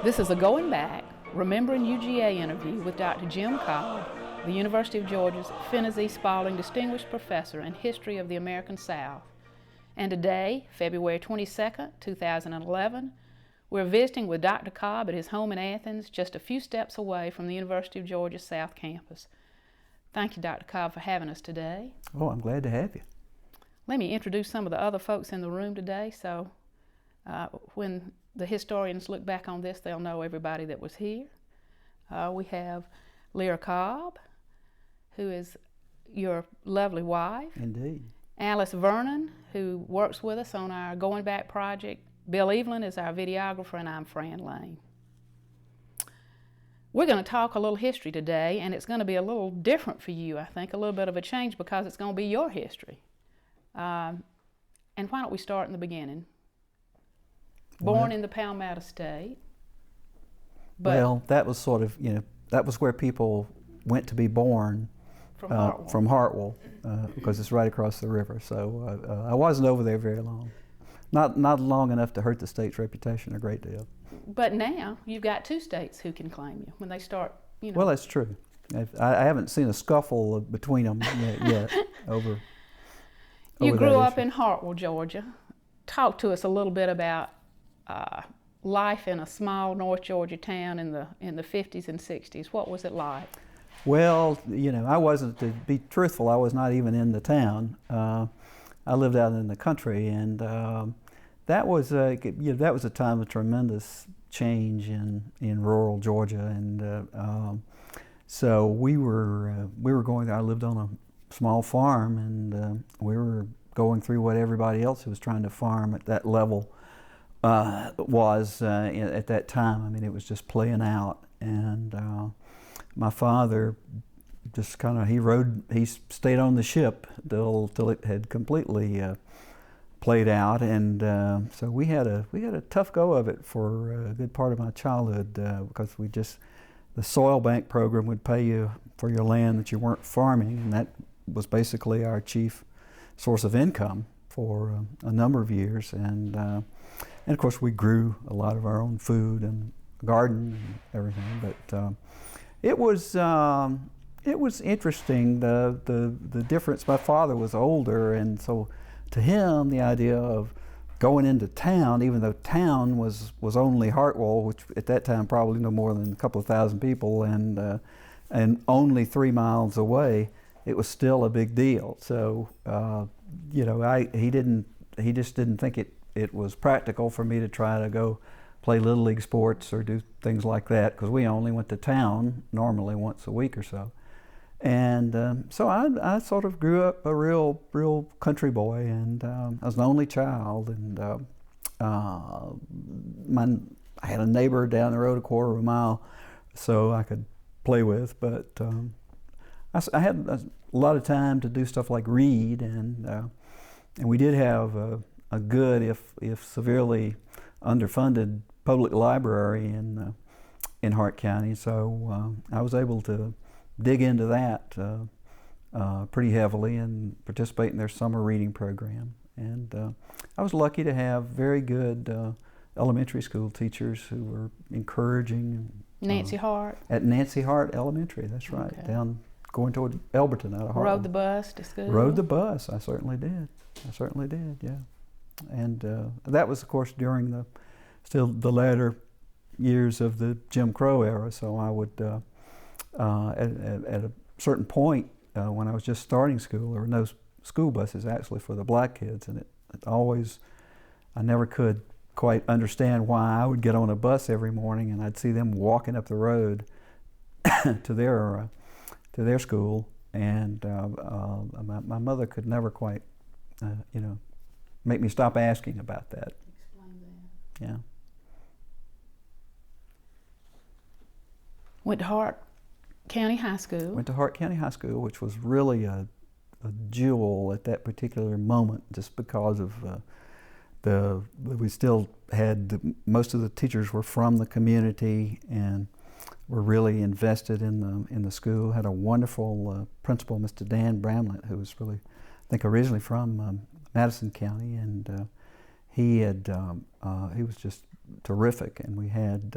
This is a Going Back, Remembering UGA interview with Dr. Jim Cobb, the University of Georgia's Finney Spalding Distinguished Professor in History of the American South. And today, February 22nd, 2011, we're visiting with Dr. Cobb at his home in Athens, just a few steps away from the University of Georgia South Campus. Thank you, Dr. Cobb, for having us today. Oh, I'm glad to have you. Let me introduce some of the other folks in the room today, so when the historians look back on this, they'll know everybody that was here. We have Lyra Cobb, who is your lovely wife. Indeed. Alice Vernon, who works with us on our Going Back project. Bill Evelyn is our videographer, and I'm Fran Lane. We're going to talk a little history today, and it's going to be a little different for you, I think, a little bit of a change because it's going to be your history. And why don't we start in the beginning? Born in the Palmetto State. Well, that was sort of, that was where people went to be born from Hartwell, because it's right across the river. So I wasn't over there very long. Not long enough to hurt the state's reputation a great deal. But now you've got two states who can claim you when they start, Well, that's true. I haven't seen a scuffle between them yet over You grew up issue. in Hartwell, Georgia. Talk to us a little bit about life in a small North Georgia town in the 50s and 60s. What was it like? Well, I wasn't, to be truthful, I was not even in the town. I lived out in the country, and that was a time of tremendous change in rural Georgia, and so we were going there. I lived on a small farm, and we were going through what everybody else who was trying to farm at that level was at that time. I mean, it was just playing out, and my father just he stayed on the ship till it had completely played out, and so we had a tough go of it for a good part of my childhood because the soil bank program would pay you for your land that you weren't farming, and that was basically our chief source of income for a number of years, and of course we grew a lot of our own food and garden and everything, but it was interesting, the difference. My father was older, and so to him the idea of going into town, even though town was only Hartwell, which at that time probably no more than a couple of thousand people, and only 3 miles away, it was still a big deal. So he just didn't think it was practical for me to try to go play Little League sports or do things like that, because we only went to town normally once a week or so. And so I sort of grew up a real country boy, and I was an only child, and I had a neighbor down the road a quarter of a mile so I could play with, but I had a lot of time to do stuff like read, and we did have a good, if severely underfunded, public library in Hart County, so I was able to dig into that pretty heavily and participate in their summer reading program. And I was lucky to have very good elementary school teachers who were encouraging. Nancy Hart? At Nancy Hart Elementary, that's right, okay. Down going toward Elberton out of Hartwell. Rode the bus to school? Rode the bus, I certainly did, yeah. And that was, of course, during still the latter years of the Jim Crow era, so I would at a certain point when I was just starting school, there were no school buses actually for the black kids, and I never could quite understand why I would get on a bus every morning and I'd see them walking up the road to their school, and my mother could never quite make me stop asking about that. Explain that. Yeah. Went to Hart County High School. Went to Hart County High School, which was really a jewel at that particular moment, just because of we still had most of the teachers were from the community and were really invested in the school. Had a wonderful principal, Mr. Dan Bramlett, who was really, I think, originally from Madison County, and he was just terrific. And we had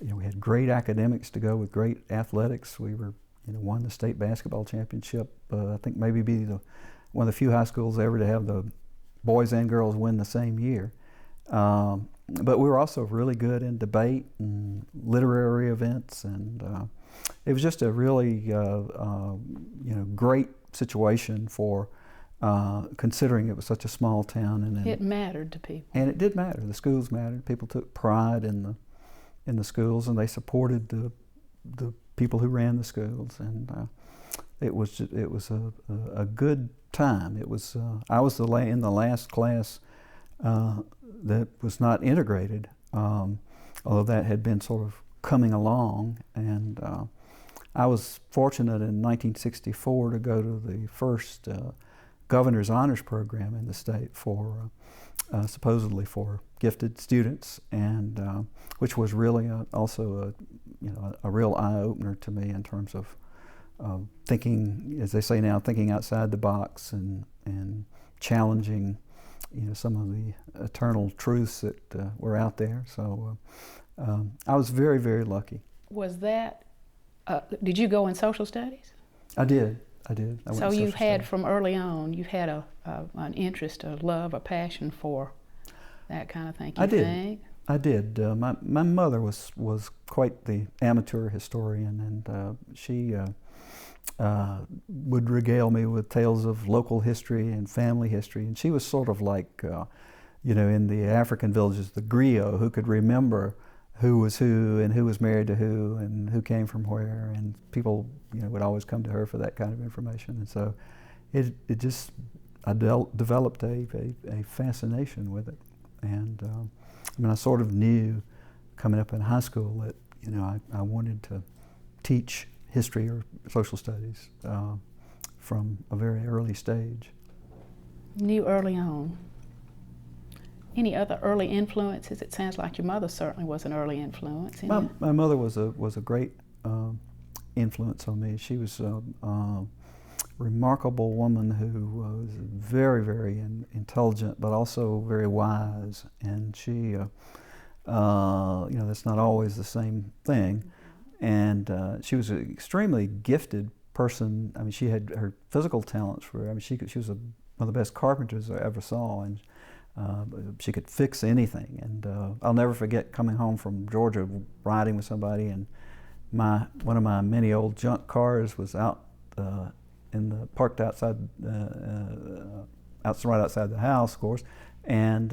we had great academics to go with great athletics. We were, won the state basketball championship. I think maybe be one of the few high schools ever to have the boys and girls win the same year. But we were also really good in debate and literary events, and it was just a really great situation for considering it was such a small town. And it mattered to people. And it did matter. The schools mattered. People took pride in the schools, and they supported the people who ran the schools, and it was a good time. It was I was in the last class that was not integrated, although that had been sort of coming along, and I was fortunate in 1964 to go to the first Governor's Honors Program in the state for supposedly for gifted students, and which was really also a real eye-opener to me in terms of thinking, as they say now, thinking outside the box and challenging some of the eternal truths that were out there. So I was very, very lucky. Was that, did you go in social studies? I did. I went so in you had studies. from early on, you had an interest, a love, a passion for that kind of thing, you think? I did. My mother was quite the amateur historian, and she would regale me with tales of local history and family history. And she was sort of like, in the African villages, the griot who could remember who was who and who was married to who and who came from where. And people, would always come to her for that kind of information. And so I developed a fascination with it. And I sort of knew coming up in high school that, I wanted to teach history or social studies from a very early stage. Knew early on. Any other early influences? It sounds like your mother certainly was an early influence. My mother was a great influence on me. She was a remarkable woman who was very, very intelligent, but also very wise. And she, that's not always the same thing. And she was an extremely gifted person. She had her physical talents she was one of the best carpenters I ever saw, and she could fix anything. And I'll never forget coming home from Georgia, riding with somebody, and one of my many old junk cars was out parked outside, right outside the house, of course, and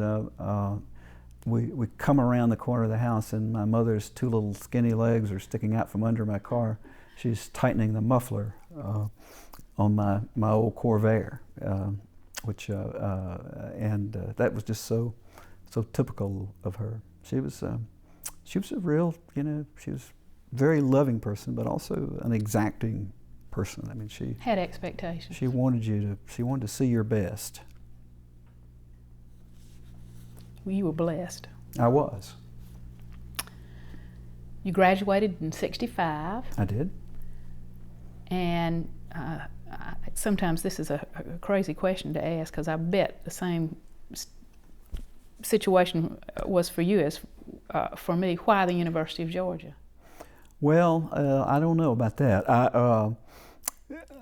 we come around the corner of the house, and my mother's two little skinny legs are sticking out from under my car. She's tightening the muffler on my old Corvair, and that was just so typical of her. She was a real, she was a very loving person, but also an exacting person. She had expectations. She wanted to see your best. Well, you were blessed. I was. You graduated in '65. I did. And sometimes this is a crazy question to ask, because I bet the same situation was for you as for me. Why the University of Georgia? Well, I don't know about that.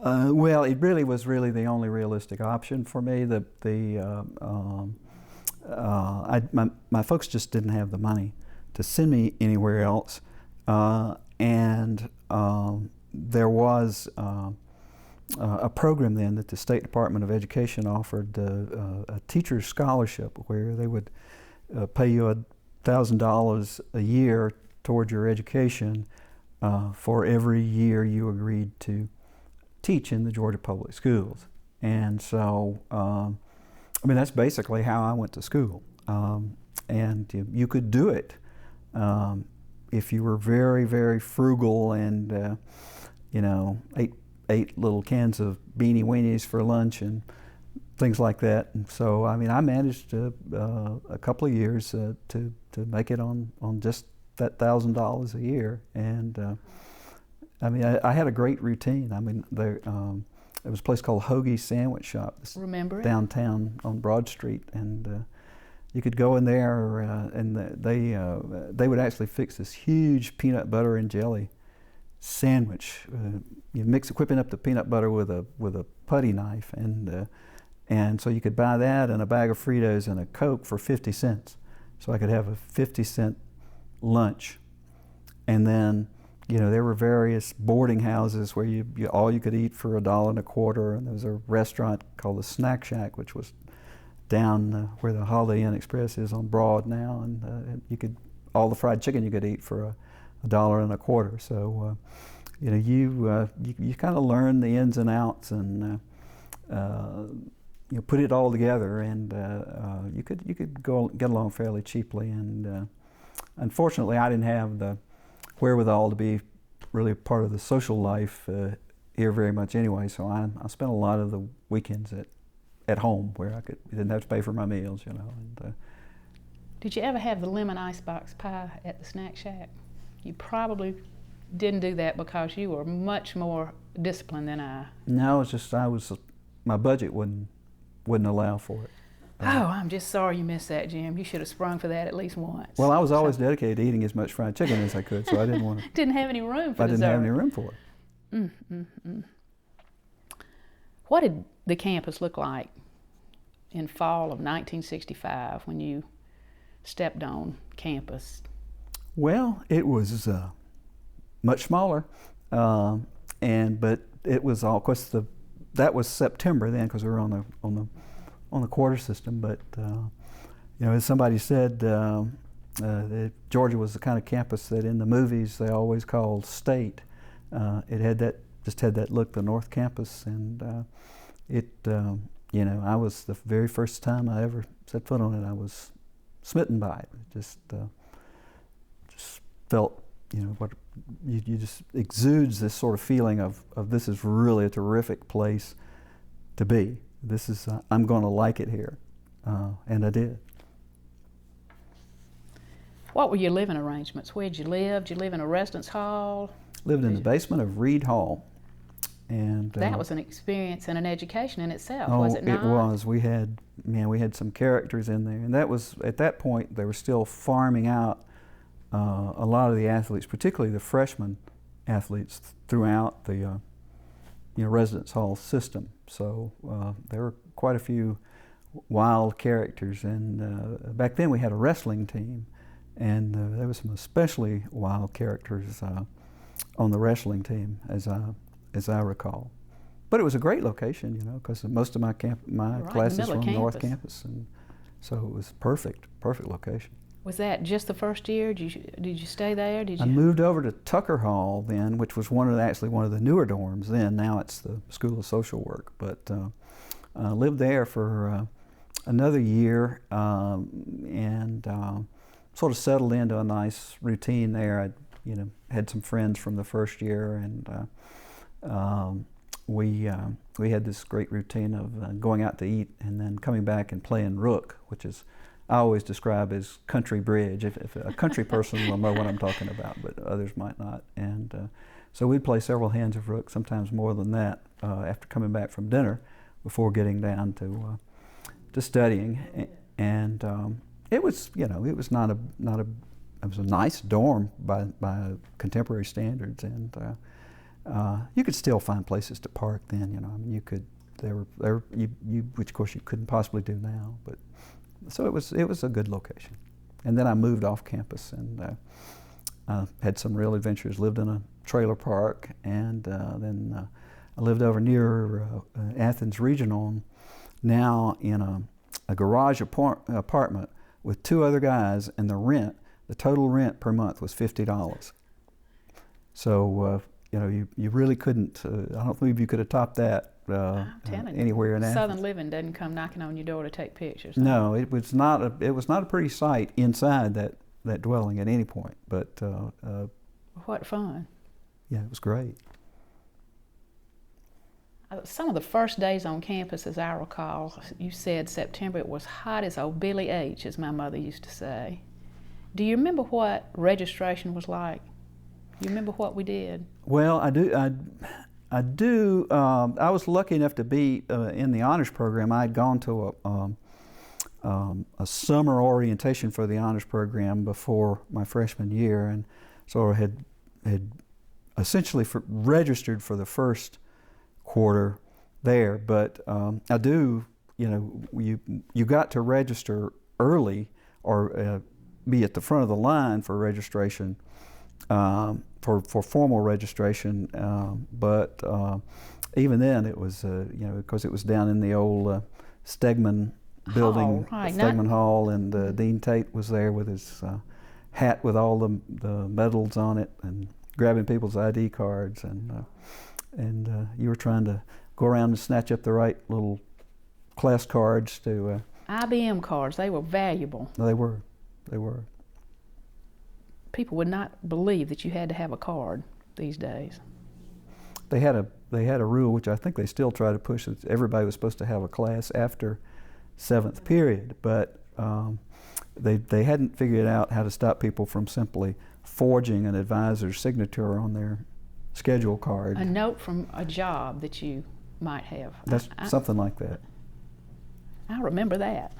Well, it really was the only realistic option for me. My folks just didn't have the money to send me anywhere else, and there was a program then that the State Department of Education offered, a teacher's scholarship, where they would pay you $1,000 a year toward your education for every year you agreed to teach in the Georgia public schools. And so, that's basically how I went to school. And you could do it if you were very, very frugal and, ate little cans of Beanie Weenies for lunch and things like that. And so, I managed a couple of years to make it on just that $1,000 a year. And I had a great routine. There was a place called Hoagie's Sandwich Shop. Remember it? Downtown on Broad Street, and You could go in there, and they would actually fix this huge peanut butter and jelly sandwich. You whipping up the peanut butter with a putty knife, and so you could buy that and a bag of Fritos and a Coke for 50 cents. So I could have a 50-cent lunch, and then there were various boarding houses where all you could eat for $1.25, and there was a restaurant called the Snack Shack, which was down where the Holiday Inn Express is on Broad now, and all the fried chicken you could eat for $1.25. So you kind of learn the ins and outs, and put it all together, and you could go get along fairly cheaply. And unfortunately, I didn't have the wherewithal to be really part of the social life here very much anyway. So I spent a lot of the weekends at home where I didn't have to pay for my meals, And, Did you ever have the lemon icebox pie at the Snack Shack? You probably didn't do that because you were much more disciplined than I. No, it's just my budget wouldn't allow for it. Oh, I'm just sorry you missed that, Jim. You should have sprung for that at least once. Well, I was always dedicated to eating as much fried chicken as I could, so I didn't want to. Didn't have any room for dessert. I didn't have any room for it. What did the campus look like in fall of 1965 when you stepped on campus? Well, it was much smaller, but it was all, of course, that was September then, because we were on the quarter system. But as somebody said, that Georgia was the kind of campus that in the movies they always called state. It had that look, the North Campus, and I was, the very first time I ever set foot on it, I was smitten by it. Just felt, what you just exudes this sort of feeling of this is really a terrific place to be. This is I'm going to like it here, and I did. What were your living arrangements? Where'd you live? Did you live in a residence hall? Lived in the basement of Reed Hall, and that was an experience and an education in itself, was it not? It was. We had some characters in there, and that was, at that point they were still farming out a lot of the athletes, particularly the freshman athletes, throughout the residence hall system. So there were quite a few wild characters, and back then we had a wrestling team, and there was some especially wild characters on the wrestling team, as I recall. But it was a great location, because most of my classes were on the North Campus, and so it was perfect location. Was that just the first year? Did you stay there? I moved over to Tucker Hall then, which was one of the newer dorms then. Now it's the School of Social Work. But I lived there for another year, and sort of settled into a nice routine there. I had some friends from the first year, and we had this great routine of going out to eat and then coming back and playing rook, which is, I always describe as country bridge. If a country person will know what I'm talking about, but others might not. And so we'd play several hands of rook, sometimes more than that, after coming back from dinner, before getting down to studying. And it was, it was it was a nice dorm by contemporary standards, and you could still find places to park then. I mean, you could. Which of course you couldn't possibly do now, but. So it was a good location. And then I moved off campus and had some real adventures, lived in a trailer park, and then I lived over near Athens Regional, now in a garage apartment with two other guys, and the total rent per month was $50. So you really couldn't, I don't believe you could have topped that anywhere in Athens. Southern Living doesn't come knocking on your door to take pictures. No, it was not a pretty sight inside that dwelling at any point. But what fun! Yeah, it was great. Some of the first days on campus, as I recall, you said September, it was hot as old Billy H., as my mother used to say. Do you remember what registration was like? You remember what we did? Well, I do. I was lucky enough to be in the honors program. I had gone to a summer orientation for the honors program before my freshman year, and so I had essentially registered for the first quarter there. But I do, you got to register early or be at the front of the line for registration, for formal registration. But even then, it was because it was down in the old Stegman building, Stegman Hall, and Dean Tate was there with his hat with all the medals on it, and grabbing people's ID cards, and you were trying to go around and snatch up the right little class cards to. IBM cards, they were valuable. They were. People would not believe that you had to have a card these days. They had a rule, which I think they still try to push, that everybody was supposed to have a class after 7th period, but they hadn't figured out how to stop people from simply forging an advisor's signature on their schedule card. A note from a job that you might have. That's something like that. I remember that.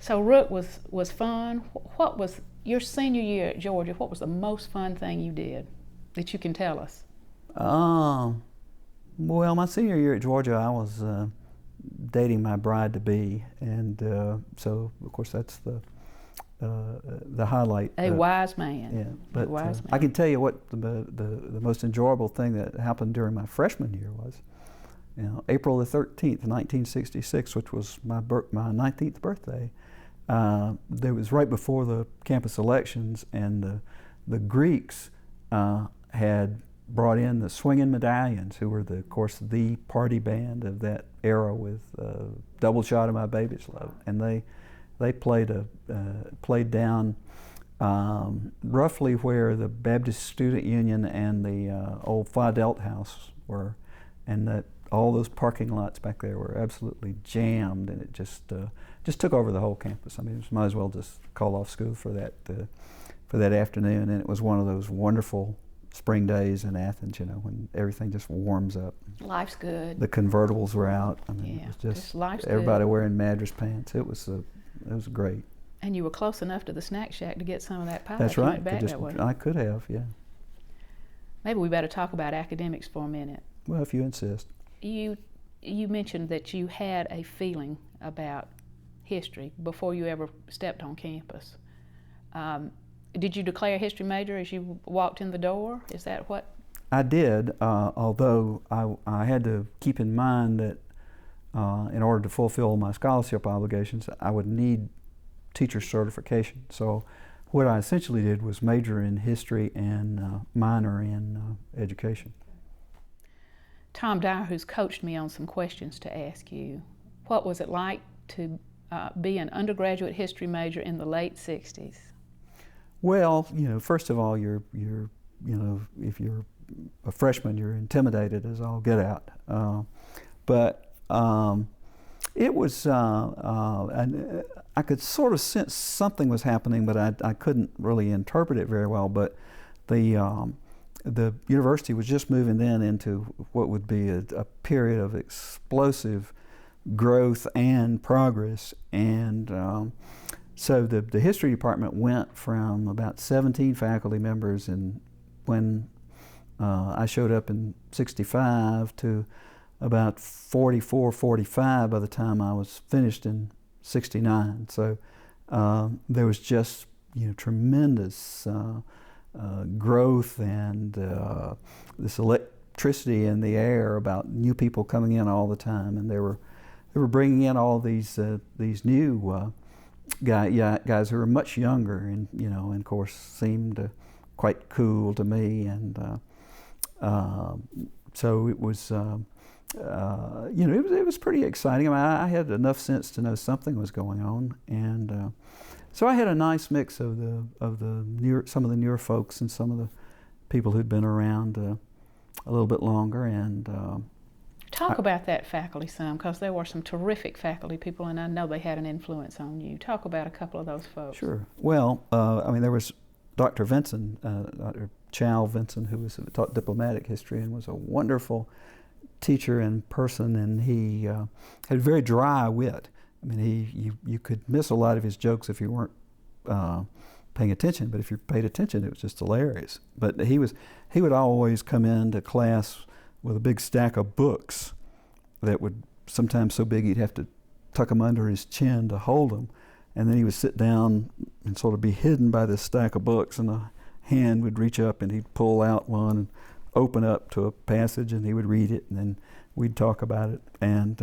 So Rook was fun. What was your senior year at Georgia? What was the most fun thing you did that you can tell us? Well, my senior year at Georgia, I was dating my bride-to-be, and so of course that's the highlight. A wise man. Yeah, but wise man. I can tell you what the most enjoyable thing that happened during my freshman year was. April the 13th, 1966, which was my 19th birthday. There was right before the campus elections, and the Greeks had brought in the Swingin' Medallions, who were, of course, the party band of that era with Double Shot of My Baby's Love, and they played down roughly where the Baptist Student Union and the old Phi Delta House were, and that all those parking lots back there were absolutely jammed, and it just took over the whole campus. I mean, might as well just call off school for that afternoon, and it was one of those wonderful spring days in Athens, when everything just warms up. Life's good. The convertibles were out. I mean, yeah, it was just life's everybody good. Wearing Madras pants. It was great. And you were close enough to the snack shack to get some of that pie. That's right. Went back that way. I could have, yeah. Maybe we better talk about academics for a minute. Well, if you insist. You mentioned that you had a feeling about history before you ever stepped on campus. Did you declare a history major as you walked in the door? Is that what? I did, although I had to keep in mind that in order to fulfill my scholarship obligations, I would need teacher certification. So what I essentially did was major in history and minor in education. Tom Dyer, who's coached me on some questions to ask you, what was it like to be an undergraduate history major in the late 60s? Well, first of all, you're if you're a freshman, you're intimidated as all get out. But it was, I could sort of sense something was happening, but I couldn't really interpret it very well. But the university was just moving then into what would be a period of explosive growth and progress, and so the history department went from about 17 faculty members when I showed up in '65 to about 44, 45 by the time I was finished in '69. So there was just tremendous growth and this electricity in the air about new people coming in all the time, and they were bringing in all these new guys who were much younger, and and of course seemed quite cool to me, and so it was it was pretty exciting. I mean, I had enough sense to know something was going on, and so I had a nice mix of some of the newer folks and some of the people who'd been around a little bit longer, and talk about that faculty some, because there were some terrific faculty people, and I know they had an influence on you. Talk about a couple of those folks. Sure. Well, I mean, there was Dr. Vinson, Dr. Chow Vinson, who taught diplomatic history and was a wonderful teacher and person, and he had a very dry wit, I mean, you could miss a lot of his jokes if you weren't paying attention, but if you paid attention, it was just hilarious. But he would always come into class with a big stack of books that would sometimes so big he'd have to tuck them under his chin to hold them, and then he would sit down and sort of be hidden by this stack of books, and a hand would reach up and he'd pull out one and open up to a passage, and he would read it, and then we'd talk about it. And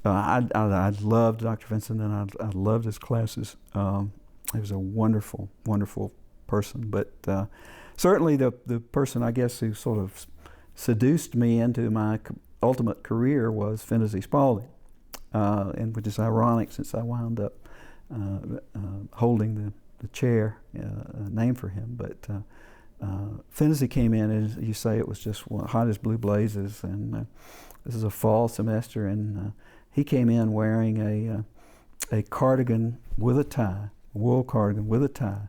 I loved Dr. Vincent, and I loved his classes. He was a wonderful, wonderful person. But certainly the person, I guess, who sort of seduced me into my ultimate career was Finney Spalding, and which is ironic since I wound up holding the chair named for him. But Finney came in, and as you say, it was just hot as blue blazes, and this is a fall semester, and he came in wearing a cardigan with a tie, a wool cardigan with a tie,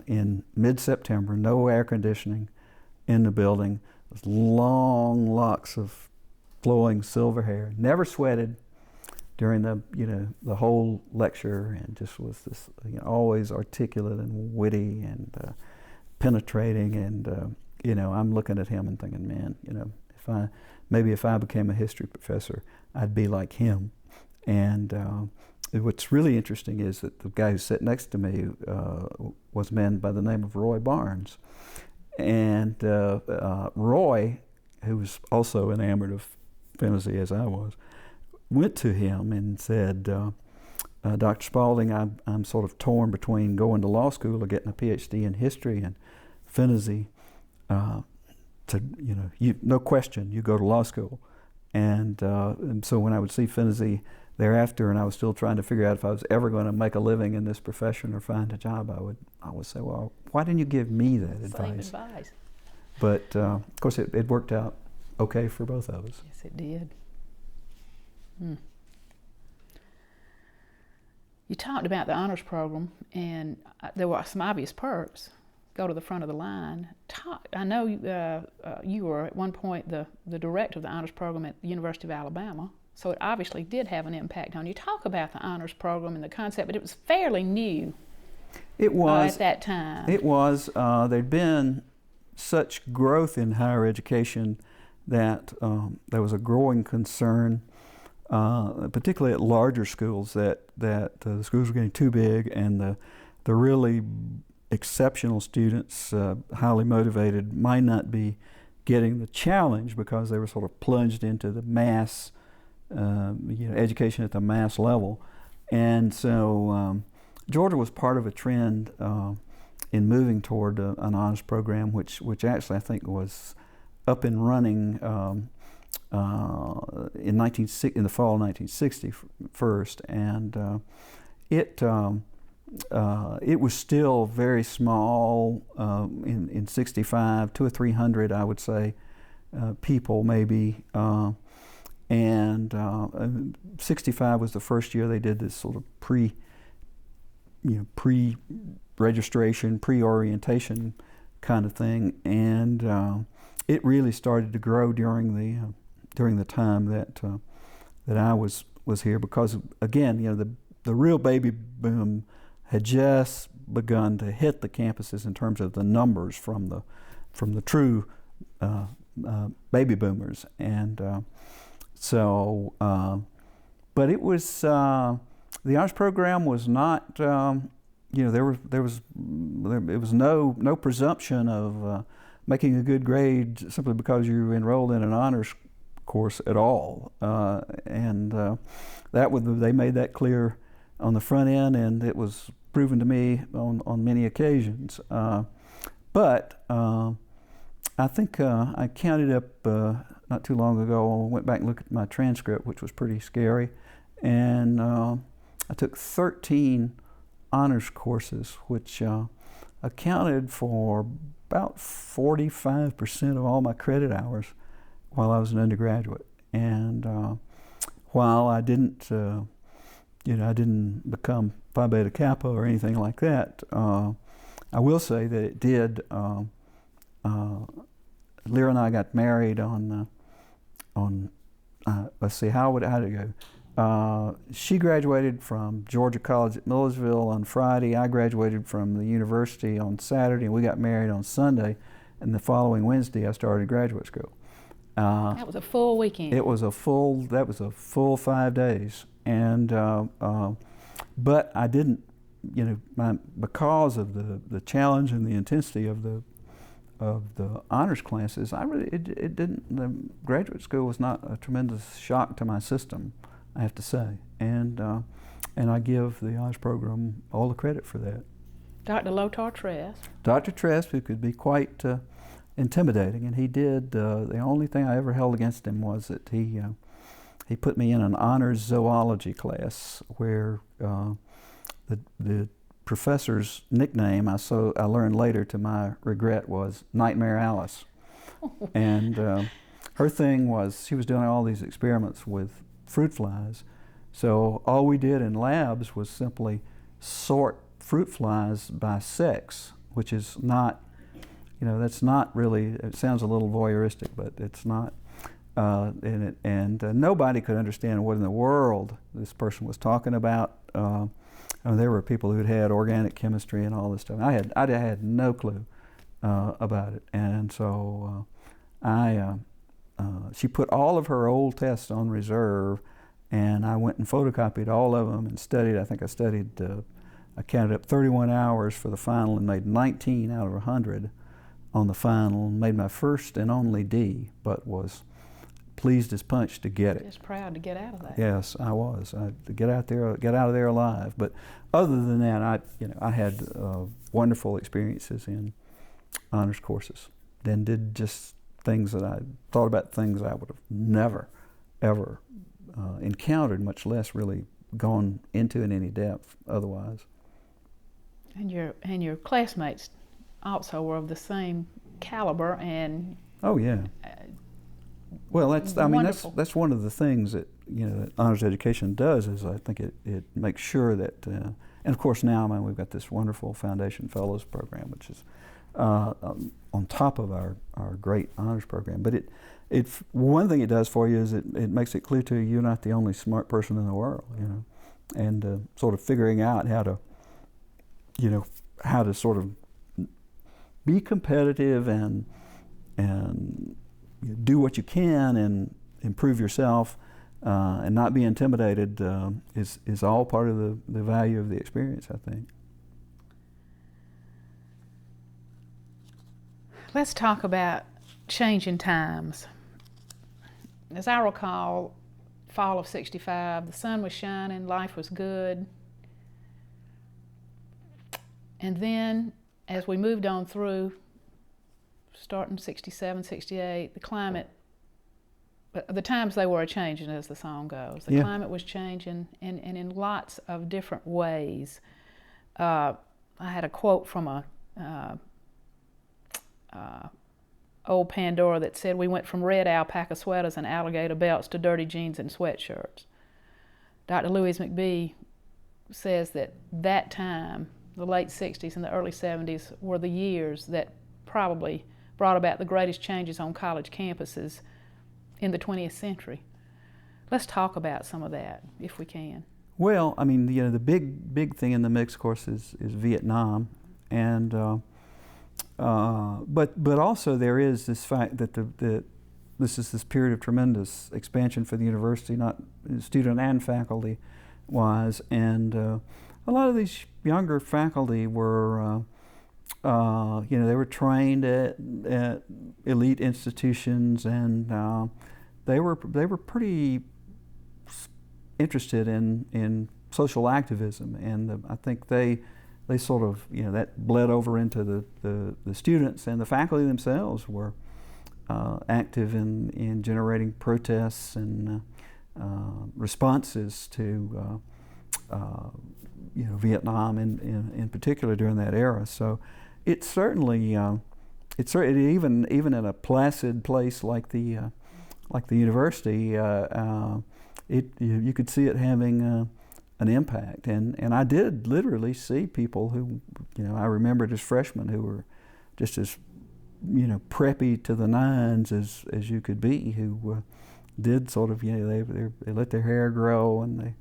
in mid-September, no air conditioning in the building, with long locks of flowing silver hair, never sweated during the whole lecture, and just was this always articulate and witty and penetrating, and I'm looking at him and thinking, man, if I became a history professor, I'd be like him. And what's really interesting is that the guy who sat next to me was a man by the name of Roy Barnes. And Roy, who was also enamored of Finney as I was, went to him and said, Dr. Spalding, I'm sort of torn between going to law school or getting a PhD in history, and Finney, no question, you go to law school. And so when I would see Finney thereafter, and I was still trying to figure out if I was ever going to make a living in this profession or find a job, I would say, well, why didn't you give me that advice? Same advice. But of course, it worked out okay for both of us. Yes, it did. You talked about the honors program, and there were some obvious perks. Go to the front of the line. I know you were at one point the director of the honors program at the University of Alabama, so it obviously did have an impact on you. Talk about the honors program and the concept, but it was fairly new. It was at that time. It was. There'd been such growth in higher education that there was a growing concern, particularly at larger schools, that the schools were getting too big, and the really exceptional students, highly motivated, might not be getting the challenge because they were sort of plunged into the mass, education at the mass level. And so Georgia was part of a trend in moving toward an honors program, which actually I think was up and running in the fall of 1960 first, and it was still very small in 65, 200 or 300, I would say, people maybe, and 65 was the first year they did this sort of pre-registration, pre-orientation kind of thing, and it really started to grow during the time that I was here, because again, the real baby boom had just begun to hit the campuses in terms of the numbers from the true baby boomers, and but it was the honors program was not there was no presumption of making a good grade simply because you enrolled in an honors course at all, and they made that clear on the front end, and it was proven to me on many occasions. But I think I counted up not too long ago, I went back and looked at my transcript, which was pretty scary, and I took 13 honors courses, which accounted for about 45% of all my credit hours while I was an undergraduate. And while I didn't become Phi Beta Kappa or anything like that, I will say that it did. Lyra and I got married on let's see, how did it go? She graduated from Georgia College at Millersville on Friday. I graduated from the university on Saturday, and we got married on Sunday. And the following Wednesday, I started graduate school. That was a full weekend. That was a full 5 days. And, but I didn't, because of the challenge and the intensity of the honors classes, the graduate school was not a tremendous shock to my system, I have to say. And I give the honors program all the credit for that. Dr. Lothar Trest. Dr. Trest, who could be quite intimidating, and he did. The only thing I ever held against him was that he put me in an honors zoology class where the professor's nickname, I learned later to my regret, was Nightmare Alice. And her thing was she was doing all these experiments with fruit flies. So all we did in labs was simply sort fruit flies by sex, which is not, that's not really, it sounds a little voyeuristic, but it's not. And nobody could understand what in the world this person was talking about. There were people who'd had organic chemistry and all this stuff. I had no clue about it. And so she put all of her old tests on reserve, and I went and photocopied all of them and studied. I think I counted up 31 hours for the final and made 19 out of 100 on the final, and made my first and only D, but was pleased as punch to get it. Just proud to get out of that. Yes, I was. To get out of there alive. But other than that, I had wonderful experiences in honors courses. Then did just things that I thought about, things I would have never, ever encountered, much less really gone into in any depth otherwise. And your classmates also were of the same caliber and. Oh yeah. Well, that's one of the things that that honors education does, is I think it makes sure that, and of course now we've got this wonderful Foundation Fellows program, which is on top of our great honors program. But one thing it does for you is it makes it clear to you you're not the only smart person in the world, and sort of figuring out how to sort of be competitive and do what you can and improve yourself, and not be intimidated is all part of the value of the experience, I think. Let's talk about changing times. As I recall, fall of '65, the sun was shining, life was good. And then as we moved on through, starting '67, '68, the climate, the times they were changing, as the song goes. The climate was changing in lots of different ways. I had a quote from a old Pandora that said, "We went from red alpaca sweaters and alligator belts to dirty jeans and sweatshirts." Dr. Louis McBee says that time, the late '60s and the early '70s, were the years that probably brought about the greatest changes on college campuses in the 20th century. Let's talk about some of that, if we can. Well, I mean, the big thing in the mix, of course, is Vietnam, and but also there is this fact that this is this period of tremendous expansion for the university, not student and faculty wise, and a lot of these younger faculty were. They were trained at elite institutions, and they were pretty interested in social activism, and I think they sort of that bled over into the students, and the faculty themselves were active in generating protests and responses to Vietnam in particular during that era. So it certainly even in a placid place like the university, you could see it having an impact. And I did literally see people who I remembered as freshmen who were just as preppy to the nines as you could be, who did sort of, they let their hair grow, and they,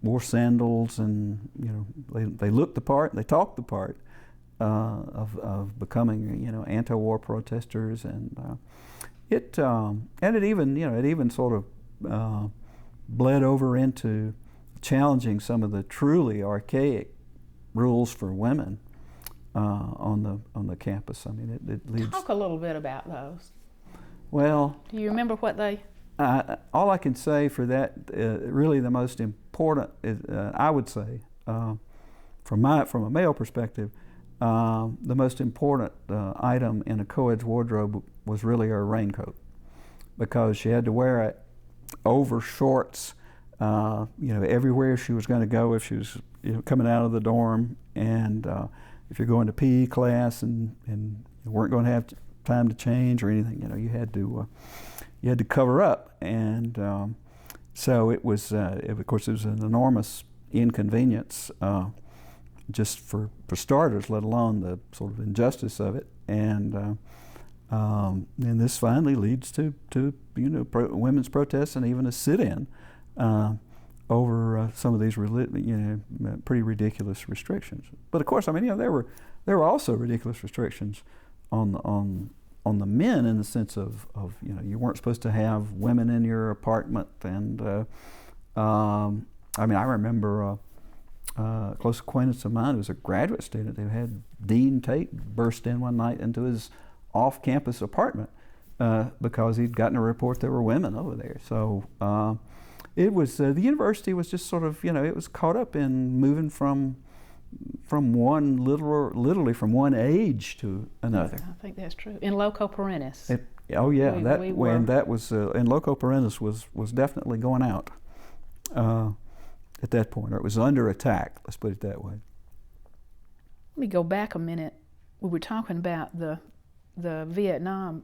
wore sandals, and they looked the part, they talked the part of becoming anti-war protesters, and it even sort of bled over into challenging some of the truly archaic rules for women on the campus. I mean, it leads. Talk a little bit about those. Well, do you remember what they? All I can say for that, really the most important, is, I would say, from a male perspective, the most important item in a co-ed's wardrobe was really her raincoat, because she had to wear it over shorts, everywhere she was going to go if she was coming out of the dorm, and if you're going to PE class and you weren't going to have time to change or anything, you had to cover up, and so it was. Of course, it was an enormous inconvenience, just for starters, let alone the sort of injustice of it, and this finally leads to women's protests and even a sit-in over some of these pretty ridiculous restrictions. But of course, I mean, there were also ridiculous restrictions on the men, in the sense of you weren't supposed to have women in your apartment, and I mean, I remember a close acquaintance of mine who was a graduate student who had Dean Tate burst in one night into his off-campus apartment because he'd gotten a report there were women over there. So it was the university was just sort of it was caught up in moving from literally from one age to another. I think that's true. In loco parentis. That was in loco parentis was definitely going out at that point, or it was under attack. Let's put it that way. Let me go back a minute. We were talking about the Vietnam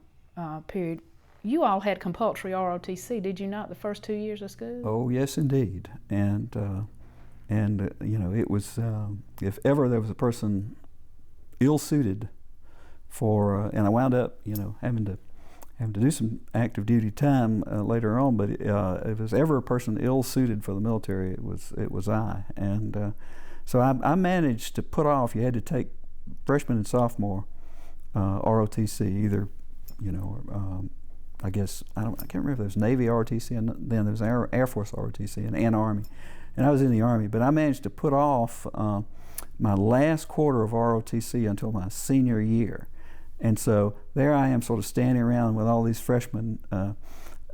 period. You all had compulsory ROTC, did you not, the first 2 years of school? Oh, yes, indeed. And it was, if ever there was a person ill-suited for, and I wound up, having to do some active duty time later on, but if there was ever a person ill-suited for the military, it was I. And so I managed to put off, you had to take freshman and sophomore ROTC, either, I guess, I can't remember if there was Navy ROTC, and then there was Air Force ROTC and Army. And I was in the Army, but I managed to put off my last quarter of ROTC until my senior year. And so there I am, sort of standing around with all these freshmen,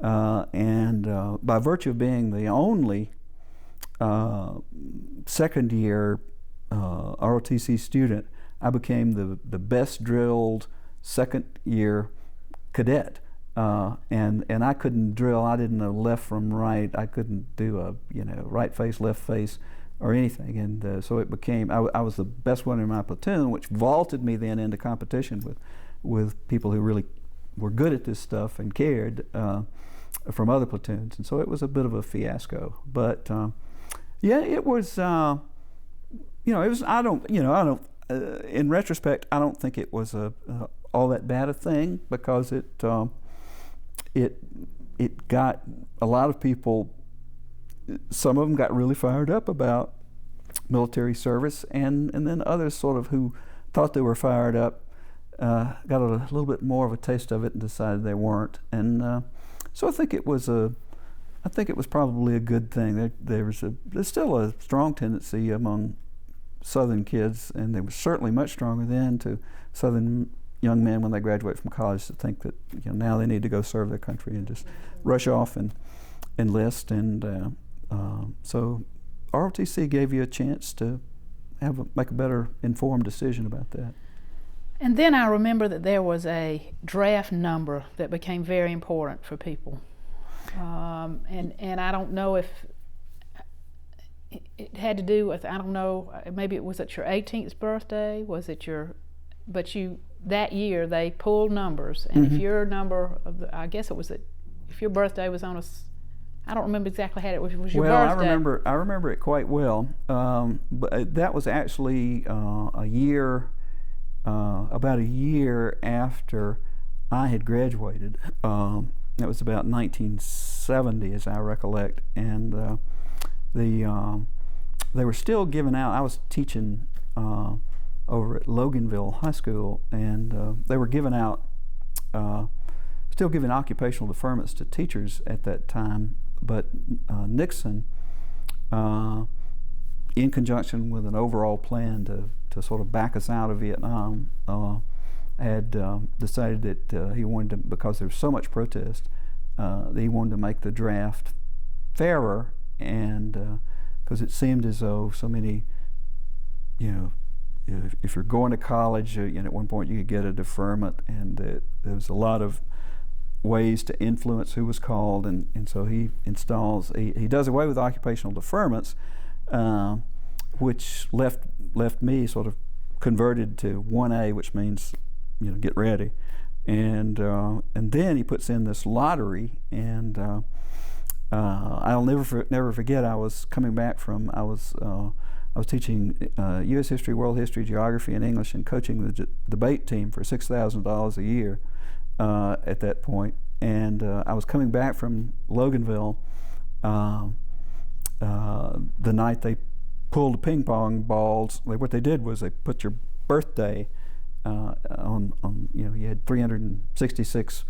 and by virtue of being the only second year ROTC student, I became the best drilled second year cadet. And I couldn't drill. I didn't know left from right. I couldn't do a right face, left face, or anything. And so it became I was the best one in my platoon, which vaulted me then into competition with people who really were good at this stuff and cared from other platoons. And so it was a bit of a fiasco. But it was. It was. I don't. In retrospect, I don't think it was all that bad a thing, because it got a lot of people, some of them got really fired up about military service, and then others sort of who thought they were fired up got a little bit more of a taste of it and decided they weren't. And so I think it was probably a good thing. There's still a strong tendency among Southern kids, and they were certainly much stronger then, to Southern young men when they graduate from college to think that now they need to go serve their country and just rush off and enlist. And so ROTC gave you a chance to make a better informed decision about that. And then I remember that there was a draft number that became very important for people, and I don't know if it had to do with, I don't know, maybe it was at your 18th birthday, that year they pulled numbers, and if your number, I guess it was if your birthday was on I don't remember exactly how it was your birthday. Well, I remember it quite well, but that was actually about a year after I had graduated, It was about 1970, as I recollect, and they were still giving out. I was teaching over at Loganville High School, and they were giving out, still giving occupational deferments to teachers at that time. But Nixon, in conjunction with an overall plan to sort of back us out of Vietnam, had decided that he wanted to, because there was so much protest, that he wanted to make the draft fairer, and because it seemed as though so many, if you're going to college, at one point you could get a deferment, and there was a lot of ways to influence who was called, and so he does away with occupational deferments, which left me sort of converted to 1A, which means get ready, and then he puts in this lottery, and I'll never forget. I was coming back from I was teaching U.S. history, world history, geography, and English, and coaching the debate team for $6,000 a year at that point, and I was coming back from Loganville the night they pulled the ping pong balls. What they did was they put your birthday on you had 366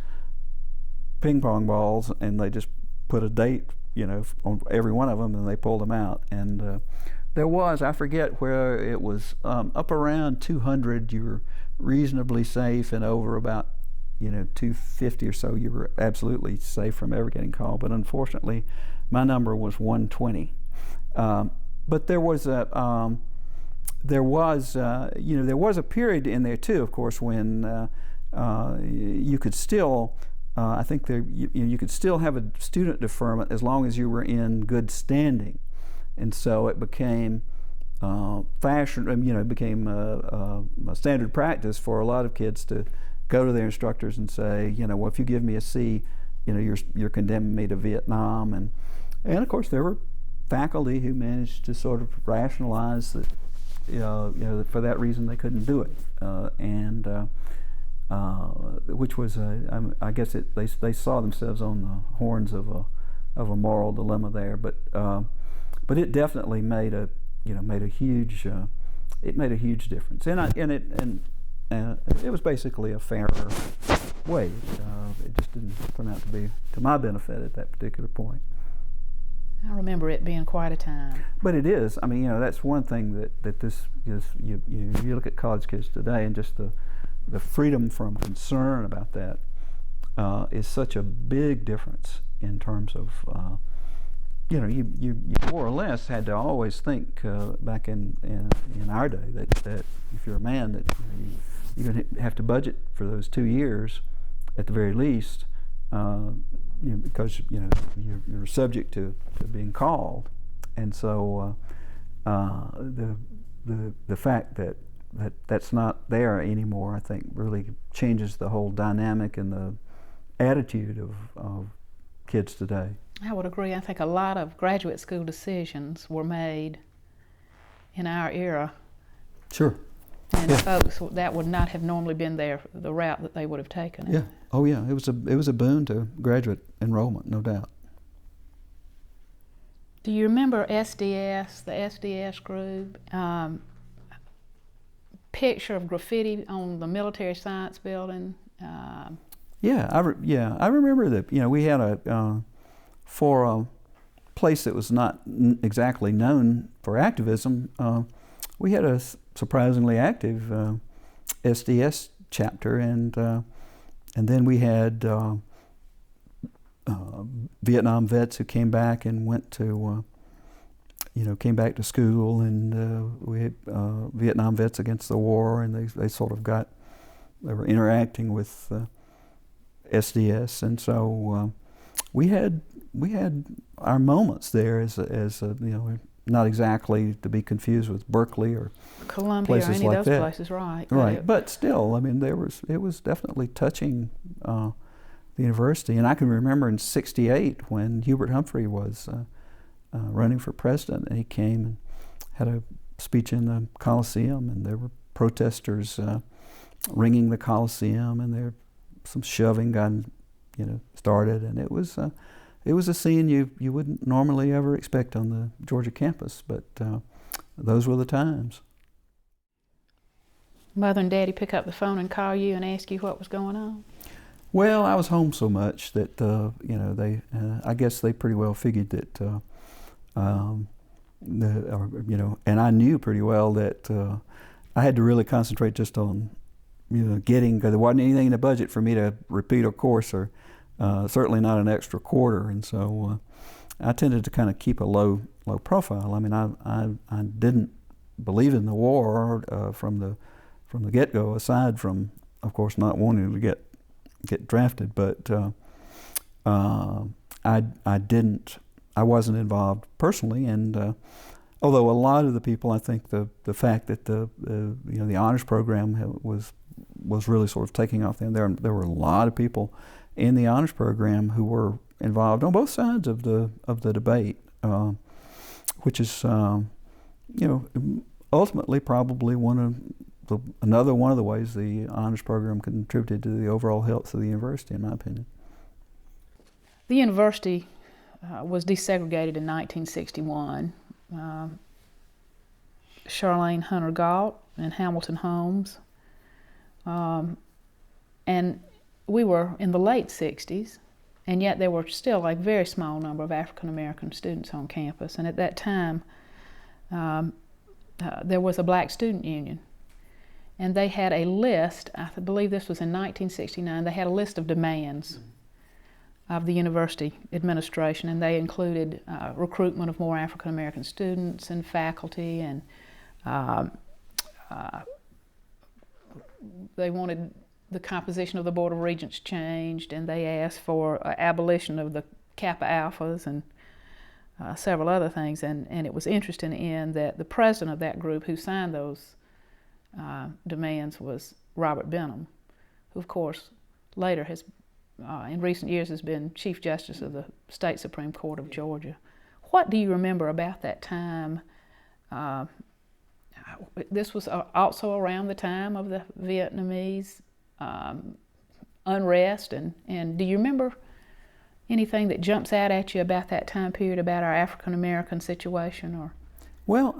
ping pong balls, and they just put a date on every one of them, and they pulled them out, and there was, I forget where it was, up around 200 you were reasonably safe, and over about 250 or so you were absolutely safe from ever getting called. But unfortunately my number was 120. But there was a period in there too, of course, when you could still, I think you could still have a student deferment as long as you were in good standing, and so it became fashion. It became a standard practice for a lot of kids to go to their instructors and say, well, if you give me a C, you're condemning me to Vietnam, and of course there were faculty who managed to sort of rationalize that, for that reason they couldn't do it, which was, I guess they saw themselves on the horns of a moral dilemma there, but it definitely made a huge difference, and it was basically a fairer way. It just didn't turn out to be to my benefit at that particular point. I remember it being quite a time. But it is. I mean, that's one thing that this is. You look at college kids today, and just the freedom from concern about that is such a big difference in terms of. You more or less had to always think back in our day that if you're a man, that you're going to have to budget for those 2 years at the very least, because you're subject to being called, and so the fact that that's not there anymore, I think, really changes the whole dynamic and the attitude of kids today. I would agree. I think a lot of graduate school decisions were made in our era. Sure. And folks that would not have normally been the route that they would have taken. Yeah. Oh yeah. It was a boon to graduate enrollment, no doubt. Do you remember SDS, the SDS group? Picture of graffiti on the military science building. I remember that. We had for a place that was not exactly known for activism, we had a surprisingly active SDS chapter, and then we had Vietnam vets who came back and went to came back to school, and we had Vietnam vets against the war, and they sort of they were interacting with SDS, and so we had our moments there as not exactly to be confused with Berkeley or Columbia places or any like of those that. places, right? Right, but still, I mean, it was definitely touching the university, and I can remember in '68 when Hubert Humphrey was running for president, and he came and had a speech in the Coliseum, and there were protesters ringing the Coliseum, and there some shoving got started, and it was a scene you wouldn't normally ever expect on the Georgia campus, but those were the times. Mother and Daddy pick up the phone and call you and ask you what was going on? Well, I was home so much that they I guess they pretty well figured that and I knew pretty well that I had to really concentrate just on getting, because there wasn't anything in the budget for me to repeat a course, or certainly not an extra quarter, and so I tended to kind of keep a low profile. I mean, I didn't believe in the war from the get-go, aside from, of course, not wanting to get drafted, but I wasn't involved personally, and although a lot of the people, I think the fact that the honors program was really sort of taking off then, there were a lot of people in the honors program who were involved on both sides of the debate, which is ultimately probably another one of the ways the honors program contributed to the overall health of the university, in my opinion. The university was desegregated in 1961. Charlene Hunter Galt and Hamilton Holmes, and we were in the late 60s, and yet there were still a very small number of African American students on campus, and at that time there was a black student union, and they had a list, I believe this was in 1969, they had a list of demands of the university administration, and they included recruitment of more African American students and faculty, and they wanted the composition of the Board of Regents changed, and they asked for abolition of the Kappa Alphas and several other things, and it was interesting in that the president of that group who signed those demands was Robert Benham, who of course later has in recent years has been Chief Justice of the State Supreme Court of Georgia. What do you remember about that time? This was also around the time of the Vietnamese unrest, and do you remember anything that jumps out at you about that time period, about our African American situation? Or well,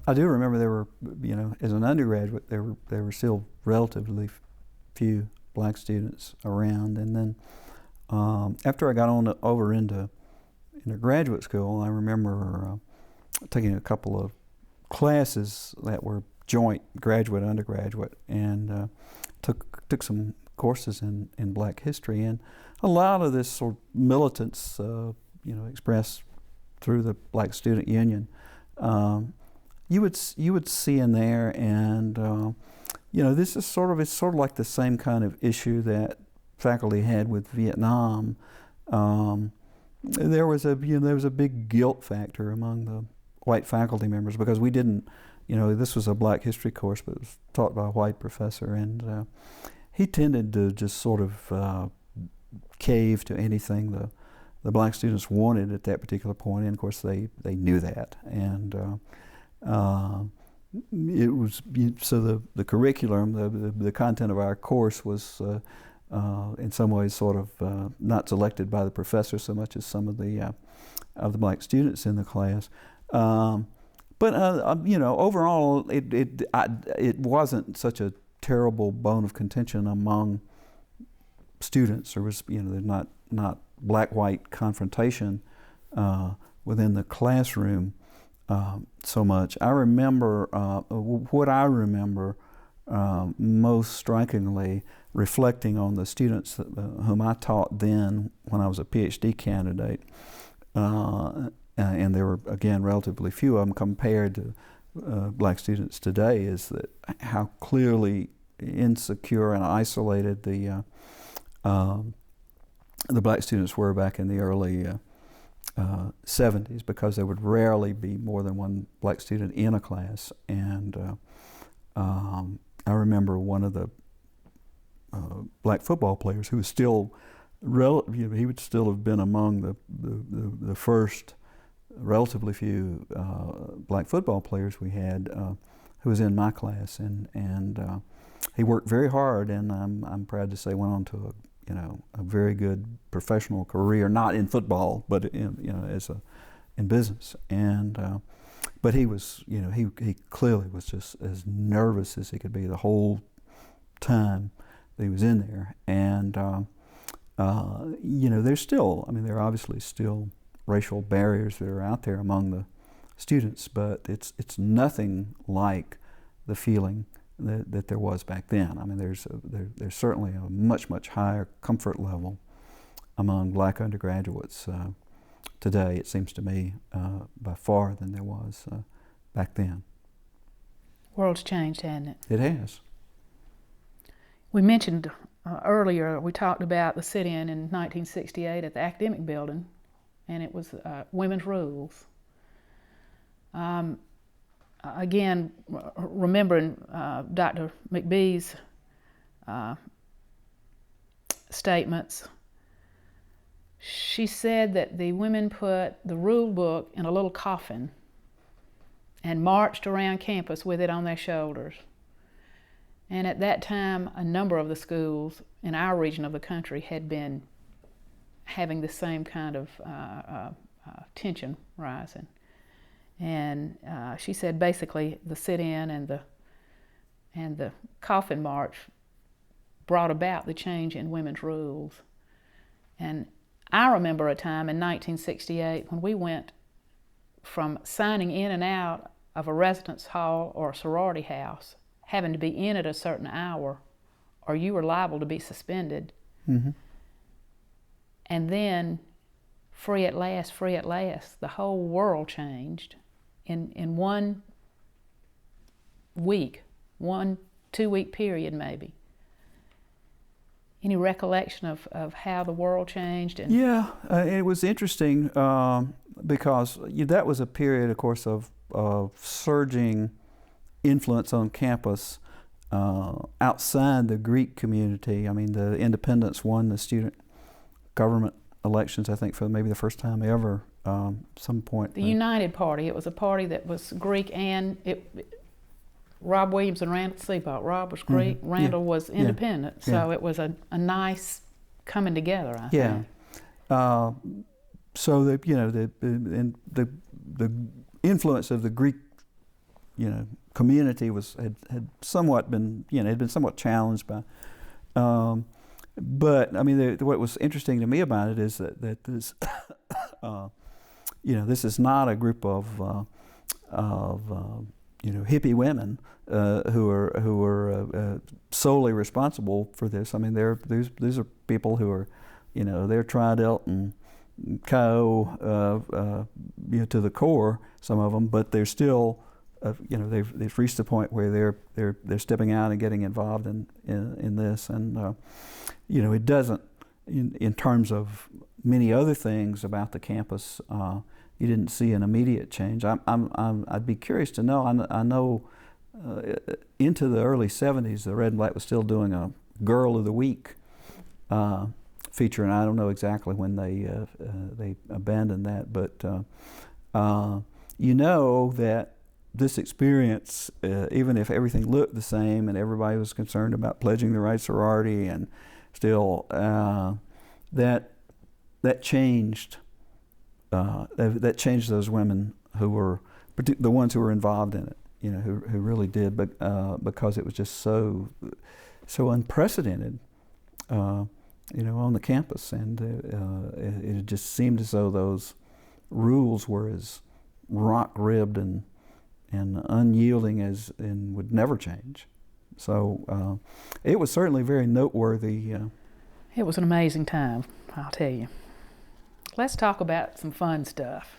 I do remember there were, as an undergraduate, there were still relatively few black students around, and then after I got over into graduate school, I remember taking a couple of classes that were joint graduate undergraduate, and took some courses in black history, and a lot of this sort of militance expressed through the Black Student Union you would see in there, and this is it's sort of like the same kind of issue that faculty had with Vietnam. There was a big guilt factor among the white faculty members, because we didn't, this was a black history course, but it was taught by a white professor, and he tended to just sort of cave to anything the black students wanted at that particular point, and of course they knew that, and it was so the curriculum, the content of our course was in some ways sort of not selected by the professor so much as some of the black students in the class. But overall, it wasn't such a terrible bone of contention among students. There was, there's not black-white confrontation within the classroom so much. I remember what I remember most strikingly, reflecting on the students whom I taught then when I was a PhD candidate. And there were, again, relatively few of them compared to black students today, is that how clearly insecure and isolated the black students were back in the early 70s, because there would rarely be more than one black student in a class. And I remember one of the black football players who was still, he would still have been among the first relatively few black football players we had, who was in my class, and he worked very hard, and I'm proud to say went on to a very good professional career, not in football, but in business. And but he was, he clearly was just as nervous as he could be the whole time that he was in there. And there's still, there are obviously still racial barriers that are out there among the students, but it's nothing like the feeling that there was back then. There's certainly a much higher comfort level among black undergraduates today, it seems to me, by far than there was back then. World's changed, hasn't it? It has. We mentioned earlier, we talked about the sit-in in 1968 at the academic building, and it was women's rules. Again, remembering Dr. McBee's statements, she said that the women put the rule book in a little coffin and marched around campus with it on their shoulders. And at that time, a number of the schools in our region of the country had been having the same kind of tension rising. And she said basically the sit-in and the coffin march brought about the change in women's rules. And I remember a time in 1968 when we went from signing in and out of a residence hall or a sorority house, having to be in at a certain hour, or you were liable to be suspended. Mm-hmm. And then, free at last, the whole world changed in 1 week, 1-2 week period maybe. Any recollection of how the world changed? Yeah, it was interesting because that was a period, of course, of surging influence on campus outside the Greek community. The independents won the student government elections, I think, for maybe the first time ever, some point. The United Party, it was a party that was Greek, and Rob Williams and Randall Seabolt. Rob was Greek, Mm-hmm. Randall was independent, yeah. so it was a nice coming together, I think. So the influence of the Greek community had somewhat been had been somewhat challenged by. But what was interesting to me about it is that this this is not a group of hippie women who are solely responsible for this. These are people who are they're Tri-Delt and Chi-O to the core, some of them, but they're still they've reached the point where they're stepping out and getting involved in this, and it doesn't in terms of many other things about the campus. You didn't see an immediate change. I'd be curious to know. I know into the early '70s, the Red and Black was still doing a Girl of the Week feature, and I don't know exactly when they abandoned that, but that this experience, even if everything looked the same and everybody was concerned about pledging the right sorority, and still that changed. That changed those women who were the ones who were involved in it, who really did, but because it was just so unprecedented, on the campus, and it just seemed as though those rules were as rock-ribbed and unyielding and would never change. So it was certainly very noteworthy. It was an amazing time, I'll tell you. Let's talk about some fun stuff.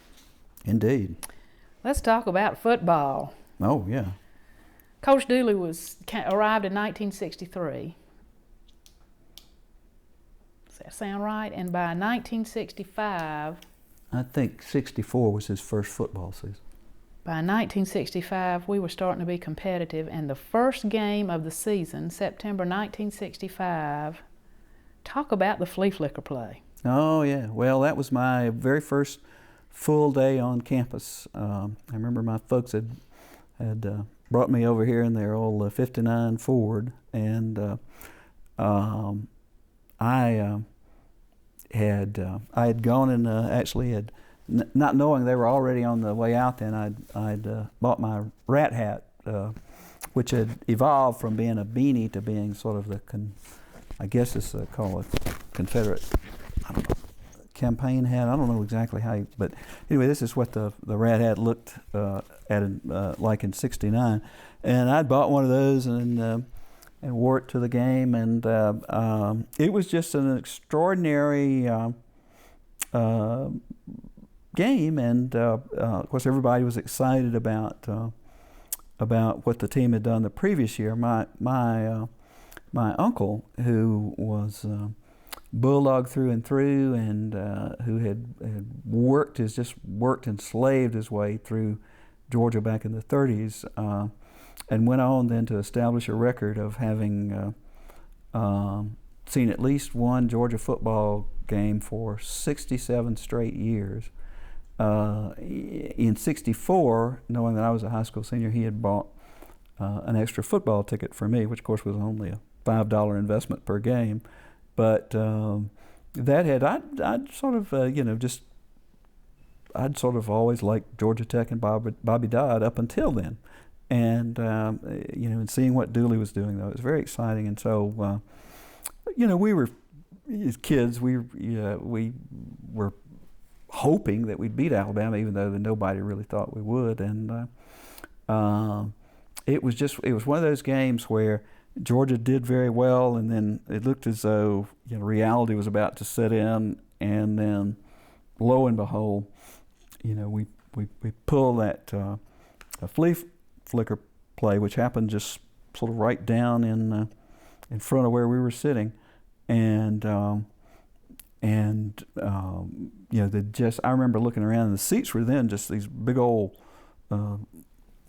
Indeed. Let's talk about football. Oh, yeah. Coach Dooley arrived in 1963. Does that sound right? And by 1965... I think 64 was his first football season. By 1965, we were starting to be competitive, and the first game of the season, September 1965, talk about the flea flicker play. Oh, yeah. Well, that was my very first full day on campus. I remember my folks had brought me over here in their old 59 Ford, and I I had gone and actually had, not knowing they were already on the way out then, I'd bought my rat hat, which had evolved from being a beanie to being sort of I guess it's called a Confederate, I don't know, campaign hat. I don't know exactly how, but anyway, this is what the rat hat looked like in '69, and I'd bought one of those and wore it to the game, and it was just an extraordinary game, and of course everybody was excited about what the team had done the previous year. My uncle, who was bulldog through and through, and who had worked and slaved his way through Georgia back in the 30s, and went on then to establish a record of having seen at least one Georgia football game for 67 straight years. In '64, knowing that I was a high school senior, he had bought an extra football ticket for me, which of course was only a $5 investment per game. But that had, I'd sort of, I'd sort of always liked Georgia Tech and Bobby Dodd up until then. And, and seeing what Dooley was doing, though, it was very exciting. And so, we were, as kids, we were hoping that we'd beat Alabama, even though nobody really thought we would. And it was one of those games where Georgia did very well, and then it looked as though reality was about to set in, and then lo and behold, we pull that a flea flicker play, which happened just sort of right down in front of where we were sitting, and I remember looking around, and the seats were then just these big old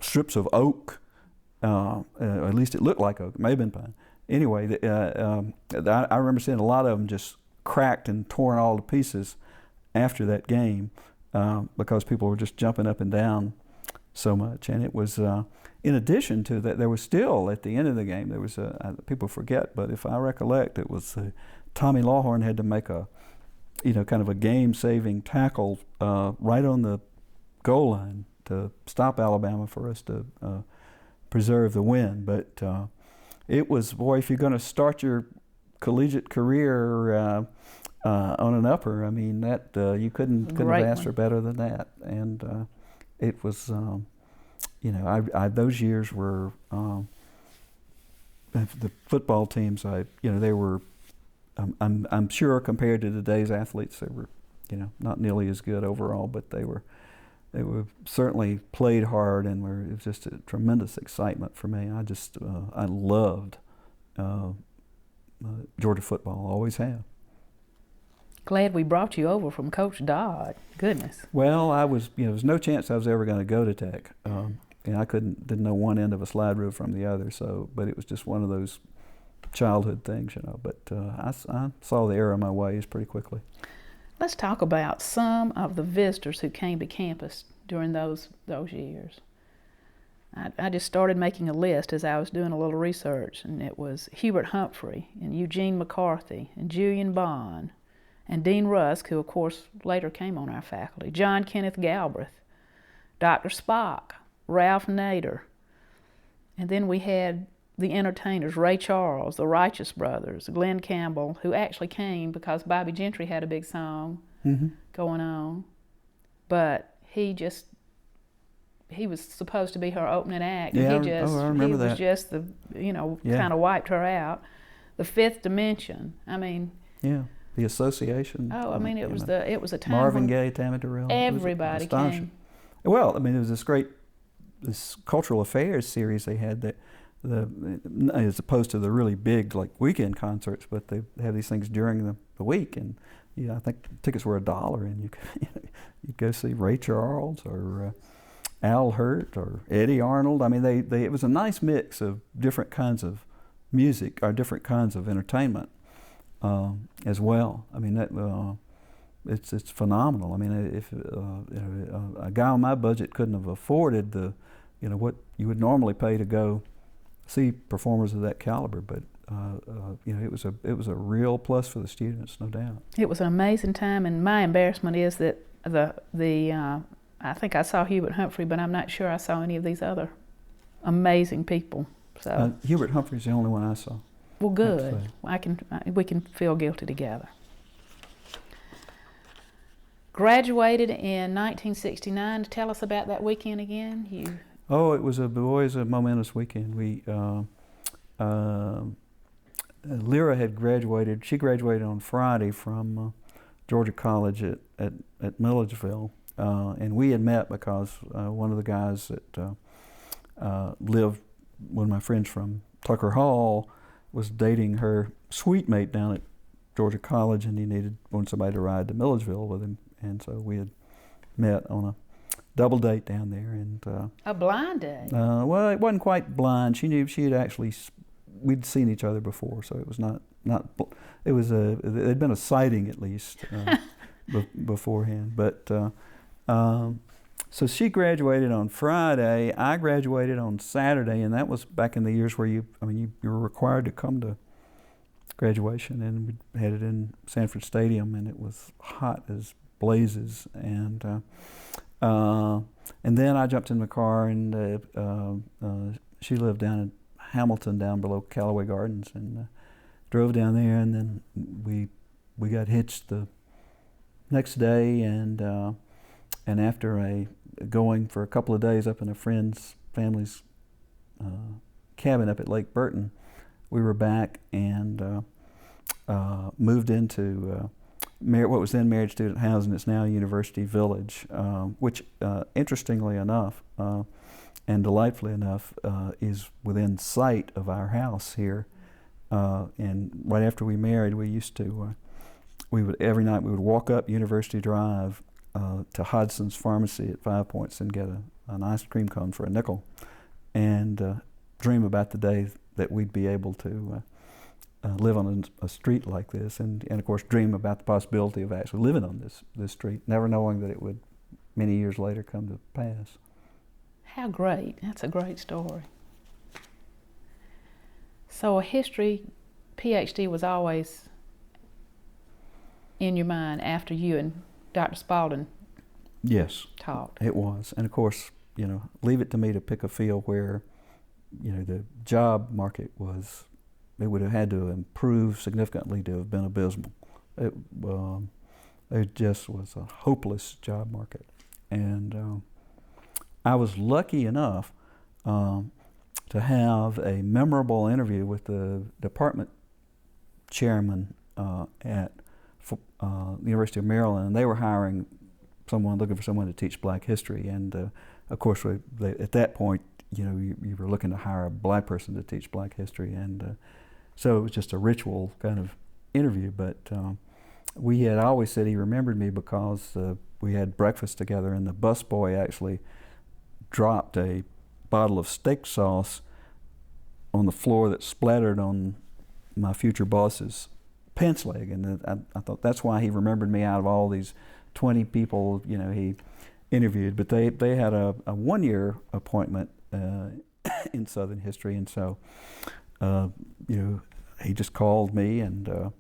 strips of oak. At least it looked like oak. It may have been pine. Anyway, I remember seeing a lot of them just cracked and torn all to pieces after that game because people were just jumping up and down so much. And it was, in addition to that, there was still, at the end of the game, there was people forget, but if I recollect, it was Tommy Lawhorn had to make a, kind of a game-saving tackle right on the goal line to stop Alabama for us to preserve the win. But it was, boy, if you're going to start your collegiate career on an upper, I mean, that you couldn't have asked for better than that. And it was, those years were the football teams. They were, I'm sure compared to today's athletes, they were, not nearly as good overall, but they were certainly played hard, and it was just a tremendous excitement for me. I loved Georgia football, always have. Glad we brought you over from Coach Dodd. Goodness. Well, there was no chance I was ever going to go to Tech. And I didn't know one end of a slide rule from the other. But it was just one of those childhood things, But I saw the error of my ways pretty quickly. Let's talk about some of the visitors who came to campus during those years. I just started making a list as I was doing a little research, and it was Hubert Humphrey and Eugene McCarthy and Julian Bond and Dean Rusk, who of course later came on our faculty, John Kenneth Galbraith, Dr. Spock, Ralph Nader, and then we had the entertainers, Ray Charles, the Righteous Brothers, Glenn Campbell, who actually came because Bobby Gentry had a big song going on. But he was supposed to be her opening act. Yeah, and I remember that. He was just kind of wiped her out. The Fifth Dimension, Yeah, the Association. It was a time Marvin Gaye, Tammy Terrell. Everybody came. Well, it was this cultural affairs series they had that, as opposed to the really big weekend concerts, but they have these things during the week, and I think tickets were $1, and you'd go see Ray Charles or Al Hirt or Eddie Arnold. It was a nice mix of different kinds of music or different kinds of entertainment as well. It's phenomenal. If a guy on my budget couldn't have afforded what you would normally pay to go see performers of that caliber, but it was a real plus for the students, no doubt. It was an amazing time, and my embarrassment is that I think I saw Hubert Humphrey, but I'm not sure I saw any of these other amazing people. So Hubert Humphrey's the only one I saw. well, good. We can feel guilty together. Graduated in 1969. Tell us about that weekend again. Oh, it was always a momentous weekend. Lyra had graduated. She graduated on Friday from Georgia College at Milledgeville, and we had met because one of the guys that lived, one of my friends from Tucker Hall, was dating her suite mate down at Georgia College, and he wanted somebody to ride to Milledgeville with him, and so we had met on a double date down there. And a blind date? Well, it wasn't quite blind. She knew she had actually. We'd seen each other before, so it was not. It was it had been a sighting at least beforehand. But so she graduated on Friday. I graduated on Saturday, and that was back in the years where you were required to come to graduation, and we had it in Sanford Stadium, and it was hot as blazes, and then I jumped in the car, and she lived down in Hamilton, down below Callaway Gardens, and drove down there, and then we got hitched the next day, and after going for a couple of days up in a friend's family's cabin up at Lake Burton, we were back and moved into what was then Married Student Housing. It's now University Village, which interestingly enough and delightfully enough is within sight of our house here. And right after we married, we used to every night we would walk up University Drive to Hodson's Pharmacy at 5 Points and get an ice cream cone for a nickel, and dream about the day that we'd be able to live on a street like this, and of course dream about the possibility of actually living on this street, never knowing that it would many years later come to pass. How great. That's a great story. So a history PhD was always in your mind after you and Dr. Spalding Yes, talked. It was. And of course, leave it to me to pick a field where, the job market it would have had to improve significantly to have been abysmal. It just was a hopeless job market. And I was lucky enough to have a memorable interview with the department chairman at the University of Maryland, and they were looking for someone to teach Black history. And of course, at that point, you were looking to hire a Black person to teach Black history, and so it was just a ritual kind of interview. But we had always said he remembered me because we had breakfast together, and the busboy actually dropped a bottle of steak sauce on the floor that splattered on my future boss's pants leg, and I thought that's why he remembered me out of all these 20 people he interviewed. But they had a 1-year appointment in Southern history, and so he just called me and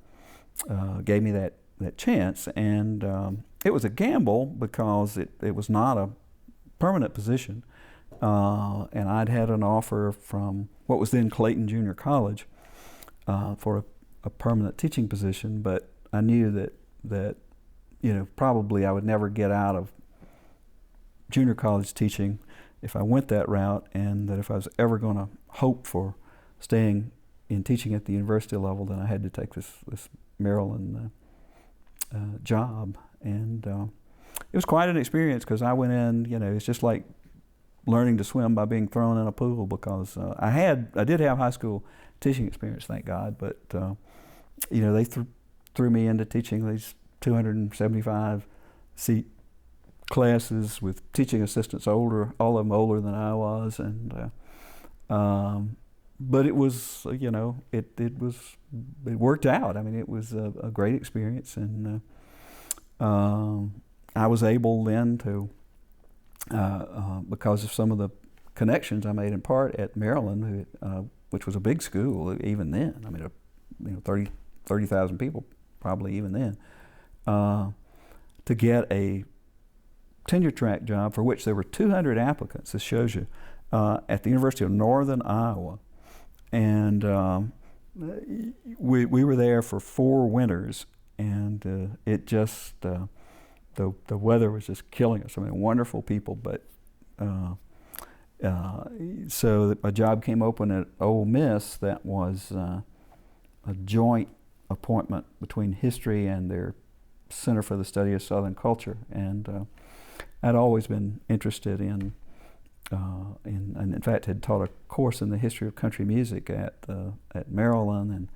gave me that chance, and it was a gamble because it was not a permanent position, and I'd had an offer from what was then Clayton Junior College for a permanent teaching position, but I knew that probably I would never get out of junior college teaching if I went that route, and that if I was ever going to hope for staying in teaching at the university level, then I had to take this Maryland job. And it was quite an experience because I went in, it's just like learning to swim by being thrown in a pool, because I did have high school teaching experience, thank God, but they threw me into teaching these 275 seat classes with teaching assistants all of them older than I was, and but it was it worked out. I mean, it was a great experience, and I was able then to because of some of the connections I made in part at Maryland which was a big school even then. I mean, 30,000 people probably even then, to get a tenure track job for which there were 200 applicants. This shows you, at the University of Northern Iowa, and we were there for 4 winters, and it just the weather was just killing us. I mean, wonderful people, but so a job came open at Ole Miss that was a joint appointment between history and their Center for the Study of Southern Culture, and I'd always been interested in and in fact had taught a course in the history of country music at Maryland, and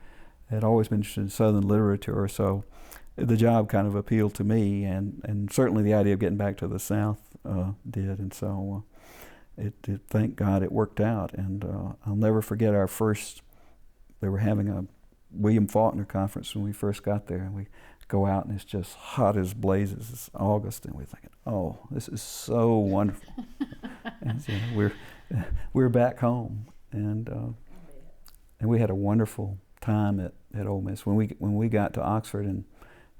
had always been interested in Southern literature. So the job kind of appealed to me, and certainly the idea of getting back to the South did. And so thank God it worked out. And I'll never forget our first. They were having a William Faulkner conference when we first got there, and we go out and it's just hot as blazes. It's August, and we're thinking, oh, this is so wonderful. And so we're back home, and we had a wonderful time at Ole Miss. When we got to Oxford in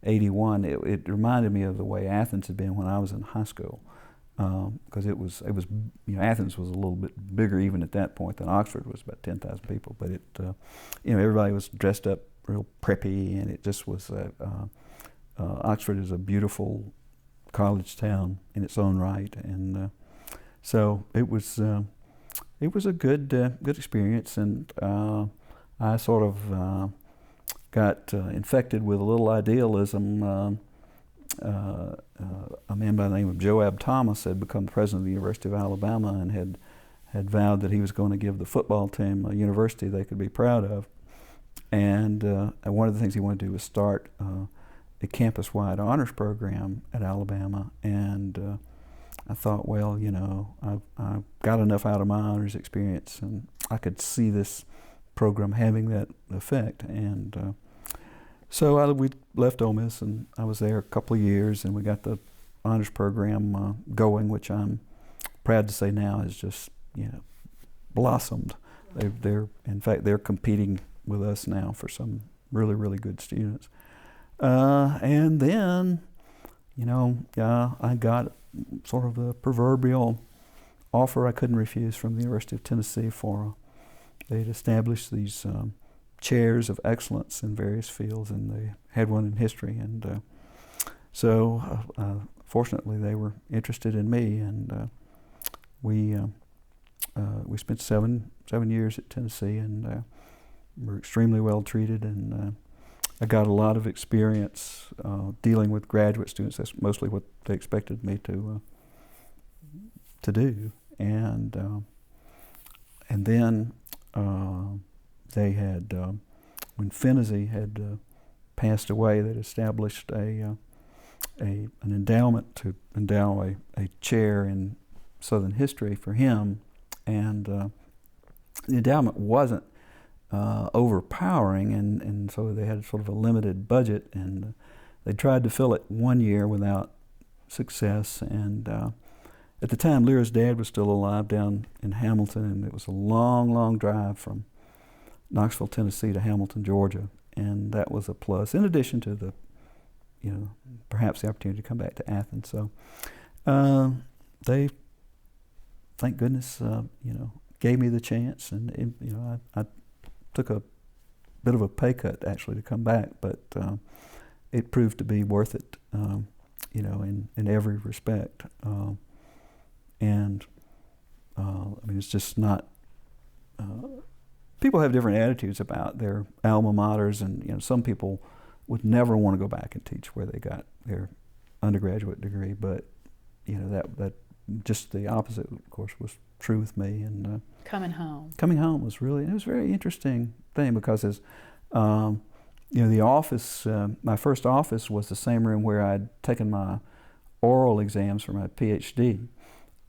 '81, it reminded me of the way Athens had been when I was in high school, because it was Athens was a little bit bigger even at that point than Oxford was, about 10,000 people. But everybody was dressed up real preppy, and it just was. Oxford is a beautiful college town in its own right, and so it was a good experience, and I sort of got infected with a little idealism. A man by the name of Joab Thomas had become the president of the University of Alabama and had vowed that he was going to give the football team a university they could be proud of. And one of the things he wanted to do was start a campus-wide honors program at Alabama. And I thought, well, I've got enough out of my honors experience, and I could see this program having that effect. And so we left Ole Miss, and I was there a couple of years, and we got the honors program going, which I'm proud to say now has just blossomed. In fact, they're competing with us now for some really, really good students. And then, I got sort of the proverbial offer I couldn't refuse from the University of Tennessee they'd established these chairs of excellence in various fields, and they had one in history. And so fortunately they were interested in me, and we spent seven years at Tennessee, and were extremely well treated, and I got a lot of experience dealing with graduate students. That's mostly what they expected me to do, and then they had when Finney had passed away, they'd established an endowment to endow a chair in Southern history for him, and the endowment wasn't overpowering, and so they had sort of a limited budget, and they tried to fill it one year without success. And at the time, Lyra's dad was still alive down in Hamilton, and it was a long, long drive from Knoxville, Tennessee to Hamilton, Georgia, and that was a plus, in addition to the, perhaps the opportunity to come back to Athens. So they, thank goodness, gave me the chance, and I took a bit of a pay cut actually to come back, but it proved to be worth it, in every respect. And it's just not. People have different attitudes about their alma maters, and some people would never want to go back and teach where they got their undergraduate degree, but that just the opposite, of course, was true with me. And coming home was it was a very interesting thing, because as the office, my first office was the same room where I'd taken my oral exams for my PhD,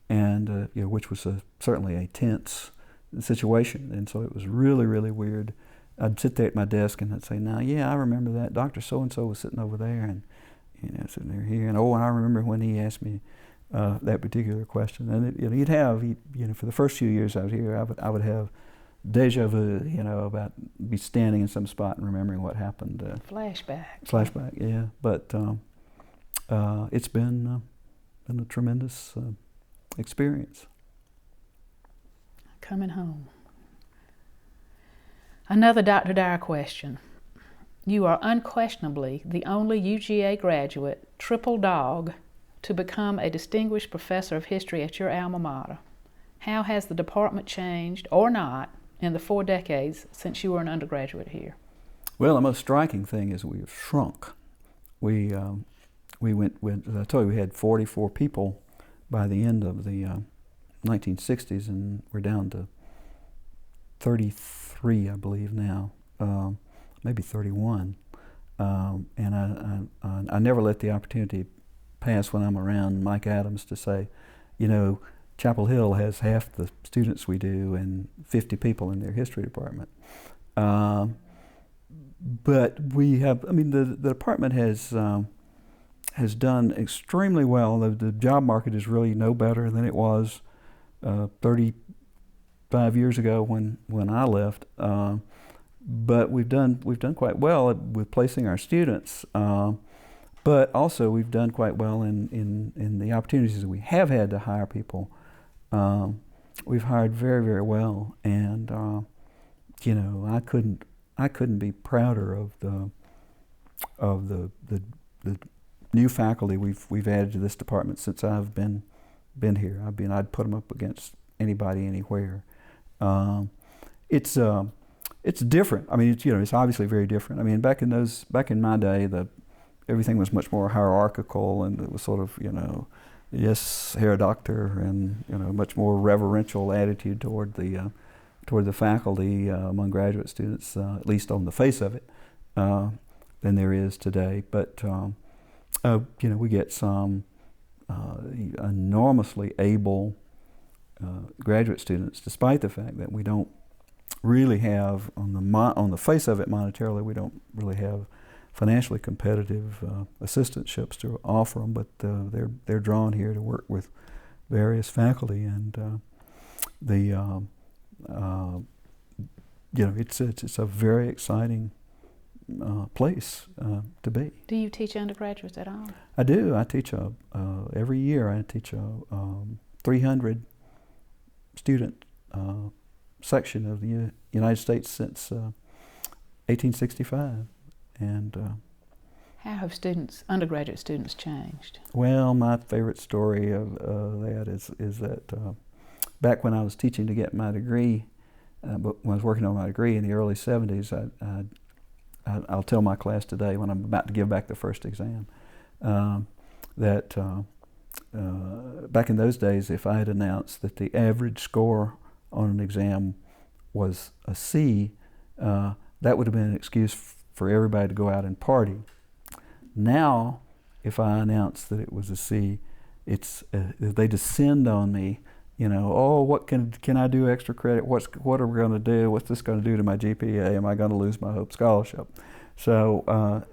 and which was certainly a tense situation, and so it was really, really weird. I'd sit there at my desk and I'd say, "Now, yeah, I remember that Dr. So-and-so was sitting over there, and sitting there here, and I remember when he asked me that particular question." And he'd have for the first few years I was here, I would have deja vu, about be standing in some spot and remembering what happened. Flashback. Flashback, yeah. But it's been a tremendous experience. Coming home. Another Dr. Dyer question. You are unquestionably the only UGA graduate, triple dog, to become a distinguished professor of history at your alma mater. How has the department changed, or not, in the 4 decades since you were an undergraduate here? Well, the most striking thing is we have shrunk. We went, as I told you, we had 44 people by the end of the 1960s, and we're down to 33, I believe now, maybe 31. And I never let the opportunity pass when I'm around Mike Adams to say, Chapel Hill has half the students we do and 50 people in their history department. But we have, the department has done extremely well. The job market is really no better than it was 35 years ago when I left. But we've done quite well with placing our students. But also we've done quite well in the opportunities that we have had to hire people. We've hired very, very well, and I couldn't be prouder of the new faculty we've added to this department since I've been here. I'd put them up against anybody anywhere. It's different. It's obviously very different. Back in my day, everything was much more hierarchical, and it was sort of yes, Herr Doctor, and much more reverential attitude toward the faculty among graduate students, at least on the face of it, than there is today. But we get some enormously able graduate students, despite the fact that we don't really have on the face of it monetarily, we don't really have financially competitive assistantships to offer them, but they're drawn here to work with various faculty, and it's a very exciting place to be. Do you teach undergraduates at all? I do. I teach every year. I teach a 300 student section of the United States since 1865. And how have undergraduate students changed? Well, my favorite story of that is that back when I was teaching to get my degree, but when I was working on my degree in the early 70s, I'll tell my class today when I'm about to give back the first exam, that back in those days, if I had announced that the average score on an exam was a C, that would have been an excuse for everybody to go out and party. Now, if I announce that it was a C, they descend on me. Oh, what can I do extra credit? What are we going to do? What's this going to do to my GPA? Am I going to lose my Hope Scholarship? So,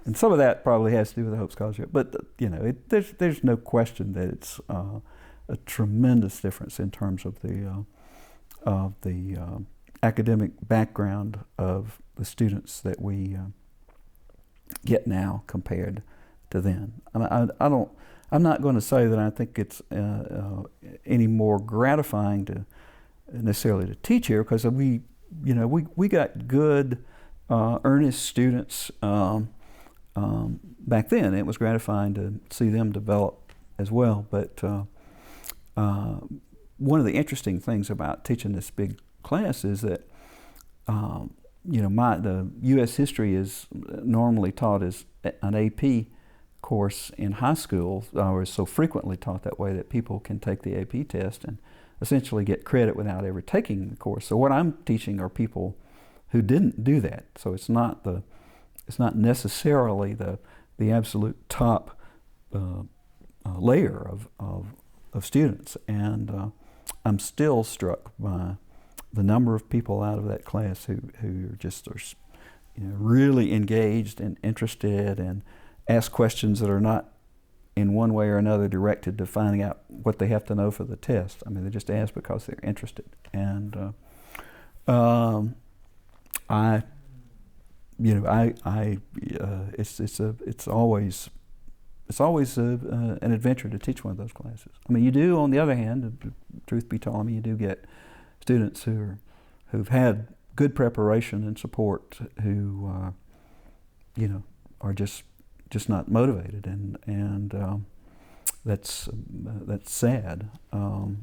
and some of that probably has to do with the Hope Scholarship. But there's no question that it's a tremendous difference in terms of the academic background of the students that we get now compared to then. I'm not going to say that I think it's any more gratifying to necessarily to teach here, because we got good, earnest students back then. It was gratifying to see them develop as well. But one of the interesting things about teaching this big class is that the U.S. history is normally taught as an AP course in high school, or is so frequently taught that way that people can take the AP test and essentially get credit without ever taking the course. So what I'm teaching are people who didn't do that. So it's not necessarily the absolute top layer of students, and I'm still struck by the number of people out of that class who are really engaged and interested and ask questions that are not in one way or another directed to finding out what they have to know for the test. They just ask because they're interested. And I, it's always an adventure to teach one of those classes. I mean, you do, on the other hand, truth be told, I mean, you do get students who've had good preparation and support who, are just not motivated, and that's sad.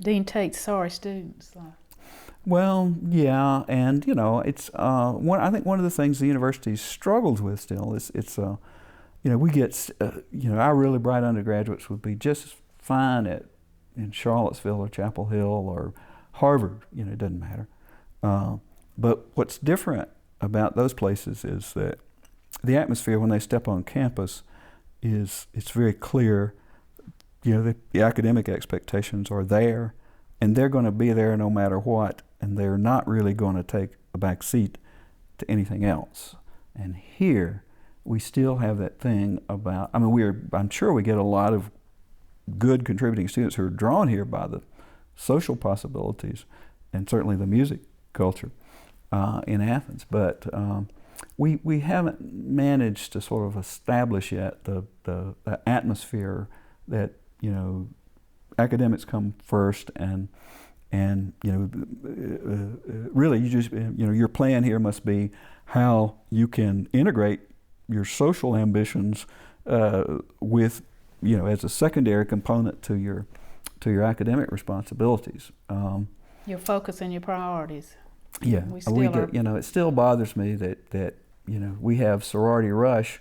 Dean Tate's sorry students. Well, yeah, and it's I think one of the things the university struggles with still is we get our really bright undergraduates would be just fine in Charlottesville or Chapel Hill or Harvard. It doesn't matter. But what's different about those places is that the atmosphere when they step on campus it's very clear. The academic expectations are there, and they're going to be there no matter what, and they're not really going to take a back seat to anything else. And here, we still have that thing about, I'm sure we get a lot of good contributing students who are drawn here by the social possibilities and certainly the music culture in Athens, but we haven't managed to sort of establish yet the atmosphere that academics come first, and really you just your plan here must be how you can integrate your social ambitions with as a secondary component to your academic responsibilities. Your focus and your priorities. Yeah, it still bothers me that we have sorority rush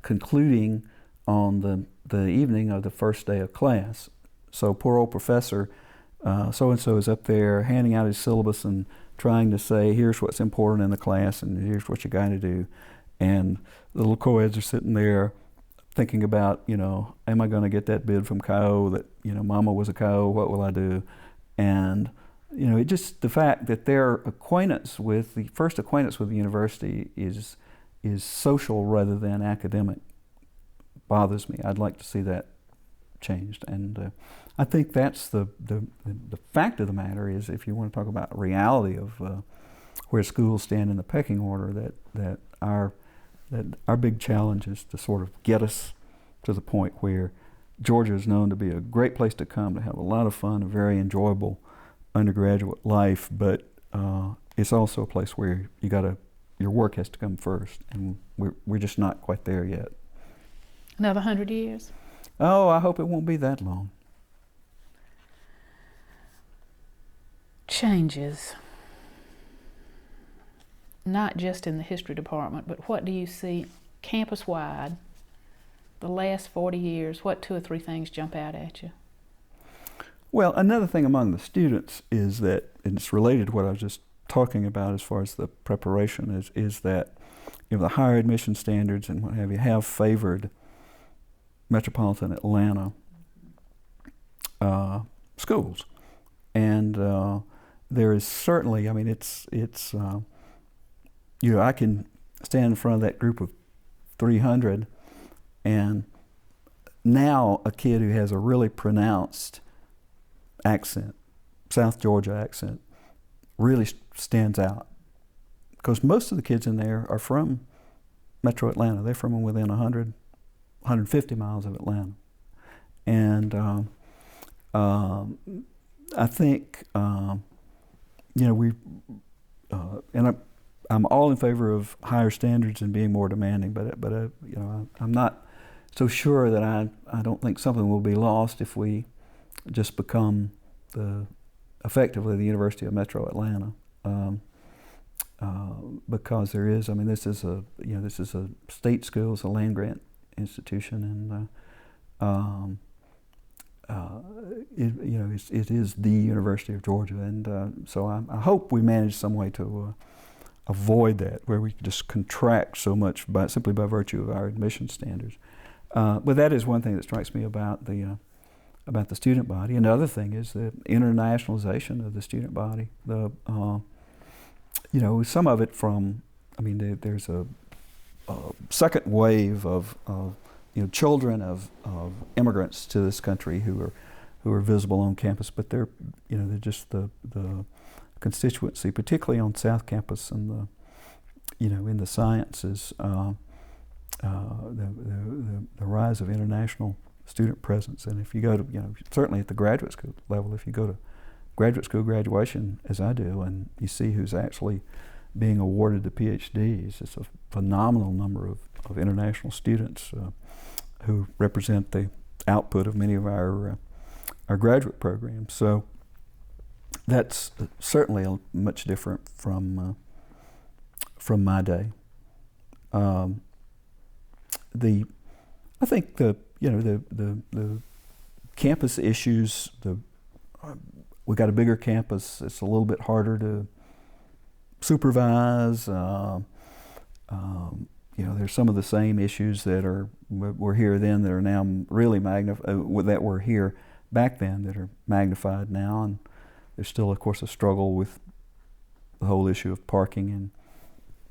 concluding on the evening of the first day of class. So poor old professor so-and-so is up there handing out his syllabus and trying to say, here's what's important in the class and here's what you got to do. And the little co-eds are sitting there thinking about, am I going to get that bid from Kyo that, Mama was a Kyo, what will I do? And, it just, the fact that their first acquaintance with the university is social rather than academic bothers me. I'd like to see that changed. And I think that's the fact of the matter is, if you want to talk about reality of where schools stand in the pecking order, that our big challenge is to sort of get us to the point where Georgia is known to be a great place to come to have a lot of fun, a very enjoyable undergraduate life, but it's also a place where your work has to come first, and we're just not quite there yet. Another 100 years? Oh, I hope it won't be that long. Changes, not just in the history department, but what do you see campus-wide, the last 40 years, what 2 or 3 things jump out at you? Well, another thing among the students is that, and it's related to what I was just talking about as far as the preparation, is that the higher admission standards and what have favored metropolitan Atlanta schools. And there is certainly, I can stand in front of that group of 300, and now a kid who has a really pronounced accent, South Georgia accent, really stands out. Because most of the kids in there are from Metro Atlanta. They're from within 100, 150 miles of Atlanta. And I think, I'm all in favor of higher standards and being more demanding, but I'm not so sure that I don't think something will be lost if we just become effectively the University of Metro Atlanta, because there is, this is a state school, it's a land grant institution, and it is the University of Georgia, and so I hope we manage some way to avoid that, where we just contract so much simply by virtue of our admission standards. But that is one thing that strikes me about the student body. Another thing is the internationalization of the student body. Some of it from, there's a second wave of children of immigrants to this country who are visible on campus, but they're just the constituency, particularly on South Campus and in the sciences, the rise of international student presence. And if you go to, certainly at the graduate school level, if you go to graduate school graduation, as I do, and you see who's actually being awarded the PhDs, it's a phenomenal number of international students who represent the output of many of our graduate programs. So that's certainly much different from my day. I think the campus issues. We got a bigger campus. It's a little bit harder to supervise. There's some of the same issues that were here then that are now really that were here back then that are magnified now, and there's still, of course, a struggle with the whole issue of parking and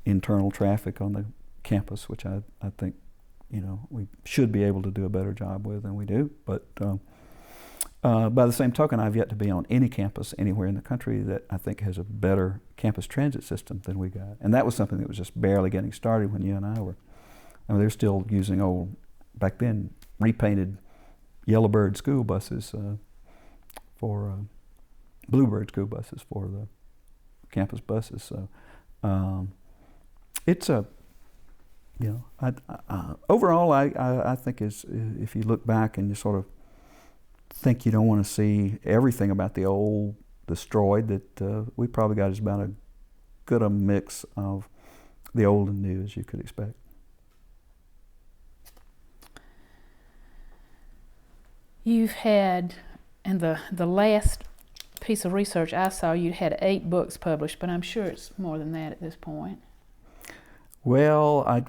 internal traffic on the campus, which I think we should be able to do a better job with than we do. But by the same token, I've yet to be on any campus anywhere in the country that I think has a better campus transit system than we got. And that was something that was just barely getting started when you and I were. They're still using old, back then, repainted Yellowbird school buses for Bluebird school buses for the campus buses. So it's overall, I think if you look back and you sort of think you don't want to see everything about the old destroyed, that we probably got as about a good a mix of the old and new as you could expect. You've had, in the last piece of research I saw, you had 8 books published, but I'm sure it's more than that at this point. Well, I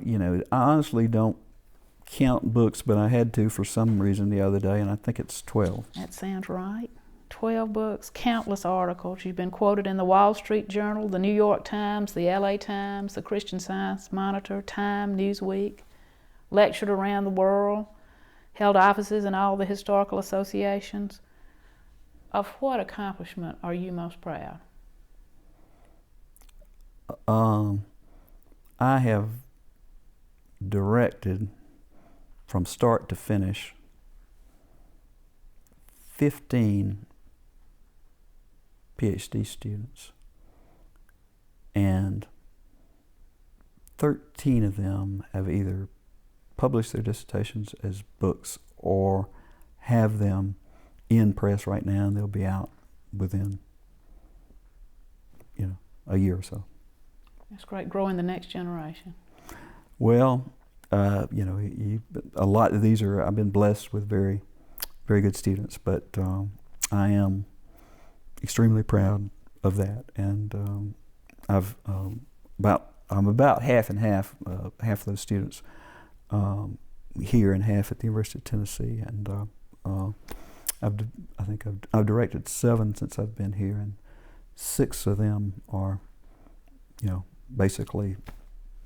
honestly don't count books, but I had to for some reason the other day, and I think it's 12. That sounds right. 12 books, countless articles. You've been quoted in the Wall Street Journal, the New York Times, the LA Times, the Christian Science Monitor, Time, Newsweek, lectured around the world, held offices in all the historical associations. Of what accomplishment are you most proud? I have directed from start to finish 15 PhD students, and 13 of them have either published their dissertations as books or have them in press right now, and they'll be out within a year or so. That's great, growing the next generation. Well, a lot of these I've been blessed with very, very good students, but I am extremely proud of that, and I'm about half and half. Half of those students here and half at the University of Tennessee, and I've directed 7 since I've been here, and 6 of them are, basically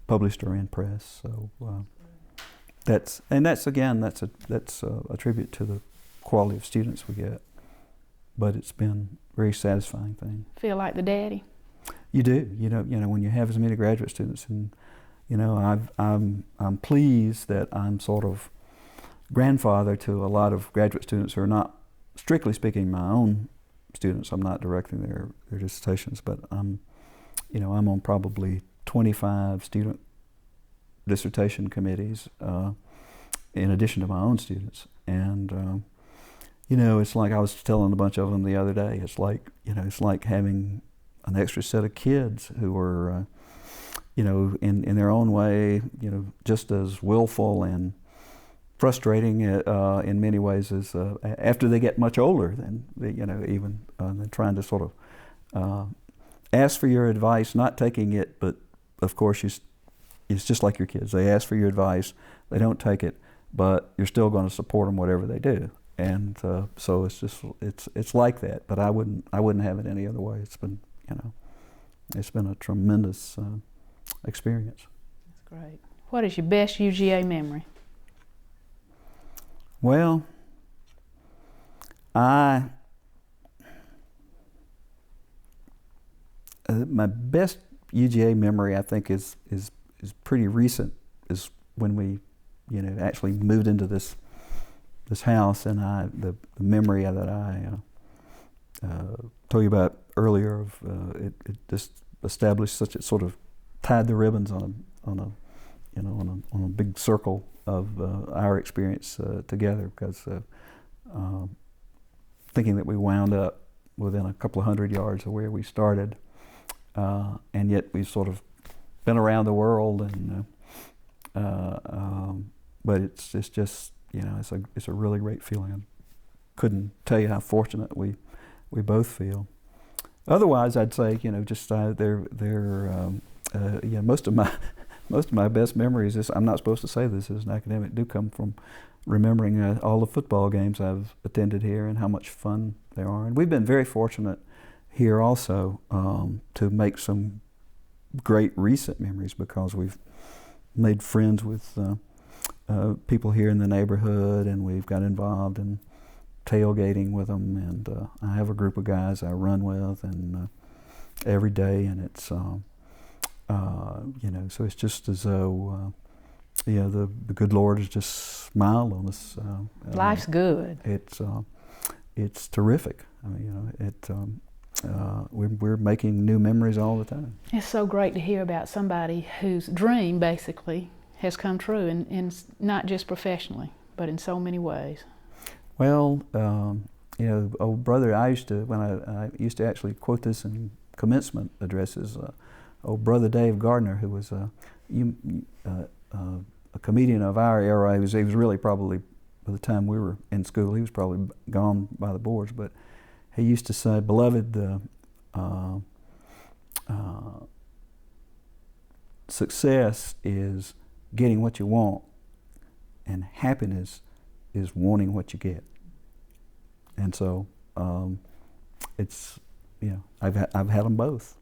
published or in press. So that's a tribute to the quality of students we get, but it's been a very satisfying thing. Feel like the daddy? You do. When you have as many graduate students, and I'm pleased that I'm sort of grandfather to a lot of graduate students who are not, strictly speaking, my own students. I'm not directing their dissertations, but I'm on probably 25 student dissertation committees in addition to my own students. And it's like I was telling a bunch of them the other day. It's like having an extra set of kids who are, in their own way, just as willful and frustrating in many ways as after they get much older than even they're trying to sort of ask for your advice, not taking it, but of course it's just like your kids. They ask for your advice, they don't take it, but you're still going to support them whatever they do. And so it's like that. But I wouldn't have it any other way. It's been a tremendous experience. That's great. What is your best UGA memory? Well, I My best UGA memory, I think, is pretty recent. Is when we, actually moved into this house, and the memory that I told you about earlier of it just established such a sort of tied the ribbons on a big circle of our experience together, because thinking that we wound up within a couple of 100 yards of where we started, and yet we've sort of been around the world, and but it's just it's a really great feeling. I couldn't tell you how fortunate we both feel. Otherwise, I'd say just most of my best memories I'm not supposed to say this as an academic, do come from remembering all the football games I've attended here and how much fun they are. And we've been very fortunate here also to make some great recent memories, because we've made friends with people here in the neighborhood, and we've got involved in tailgating with them, and I have a group of guys I run with and every day, and it's so it's just as though the good Lord has just smiled on us. Life's good. It's terrific. I mean, we're making new memories all the time. It's so great to hear about somebody whose dream basically has come true, and not just professionally, but in so many ways. Well, old brother, I used to actually quote this in commencement addresses. Old brother Dave Gardner, who was a comedian of our era. He was really probably, by the time we were in school, he was probably gone by the boards, but he used to say, "Beloved, success is getting what you want, and happiness is wanting what you get." And so it's I've had them both.